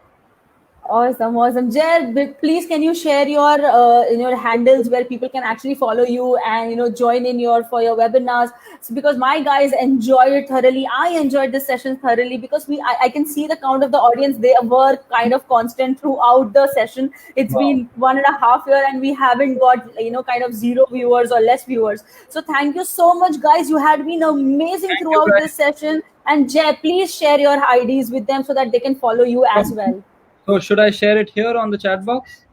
Awesome, awesome. Jay, please can you share your handles where people can actually follow you and join in for your webinars? So because my guys enjoyed it thoroughly, I enjoyed this session thoroughly because I can see the count of the audience. They were kind of constant throughout the session. It's Wow. been 1.5 years and we haven't got kind of zero viewers or less viewers. So thank you so much, guys. You had been amazing Thank you, throughout this guys. session. And Jay, please share your IDs with them so that they can follow you as well. So should I share it here on the chat box?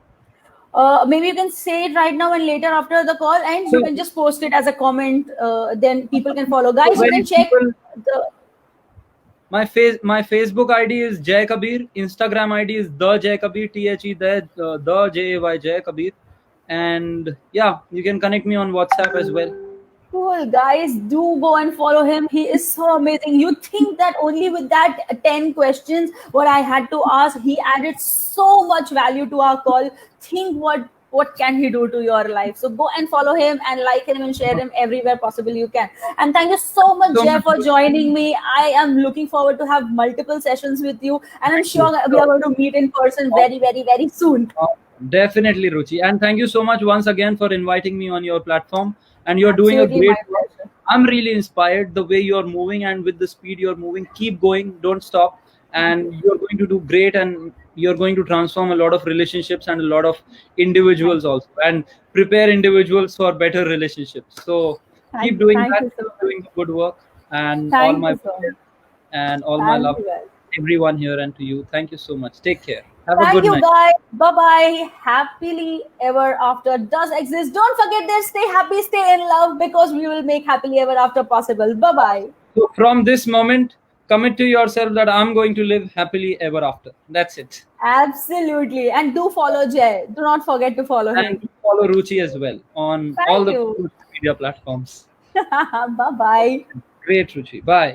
Maybe you can say it right now and later after the call, and you So, can just post it as a comment. Then people can follow. so Guys, you very can check simple. the. My Facebook ID is Jay Kabir. Instagram ID is the Jay Kabir. The Jay Jay Kabir. And yeah, you can connect me on WhatsApp as well. Cool, guys, do go and follow him. He is so amazing. You think that only with that 10 questions, what I had to ask, he added so much value to our call. Think what can he do to your life. So go and follow him and like him and share him everywhere possible you can. And thank you so much, So Jeff, much. for joining me. I am looking forward to have multiple sessions with you, and I'm Thank you. sure we are going to meet in person very, very, very soon. Definitely, Ruchi. And thank you so much once again for inviting me on your platform. And you're doing a Absolutely, my great work. pleasure. I'm really inspired the way you're moving and with the speed you're moving. Keep going, don't stop. And you're going to do great, and you're going to transform a lot of relationships and a lot of individuals also, and prepare individuals for better relationships. So keep doing Thank that, you so keep much. doing the good work, and all Thank my you so much. wishes and all my Thank love you, to guys. everyone here and to you. Thank you so much. Take care. Have a Thank good you, night. guys. Bye bye. Happily ever after does exist. Don't forget this. Stay happy, stay in love, because we will make happily ever after possible. Bye bye. So from this moment, commit to yourself that I'm going to live happily ever after. That's it. Absolutely. And do follow Jay. Do not forget to follow And him. follow Ruchi as well on all Thank the you. social media platforms. Bye bye. Great, Ruchi. Bye.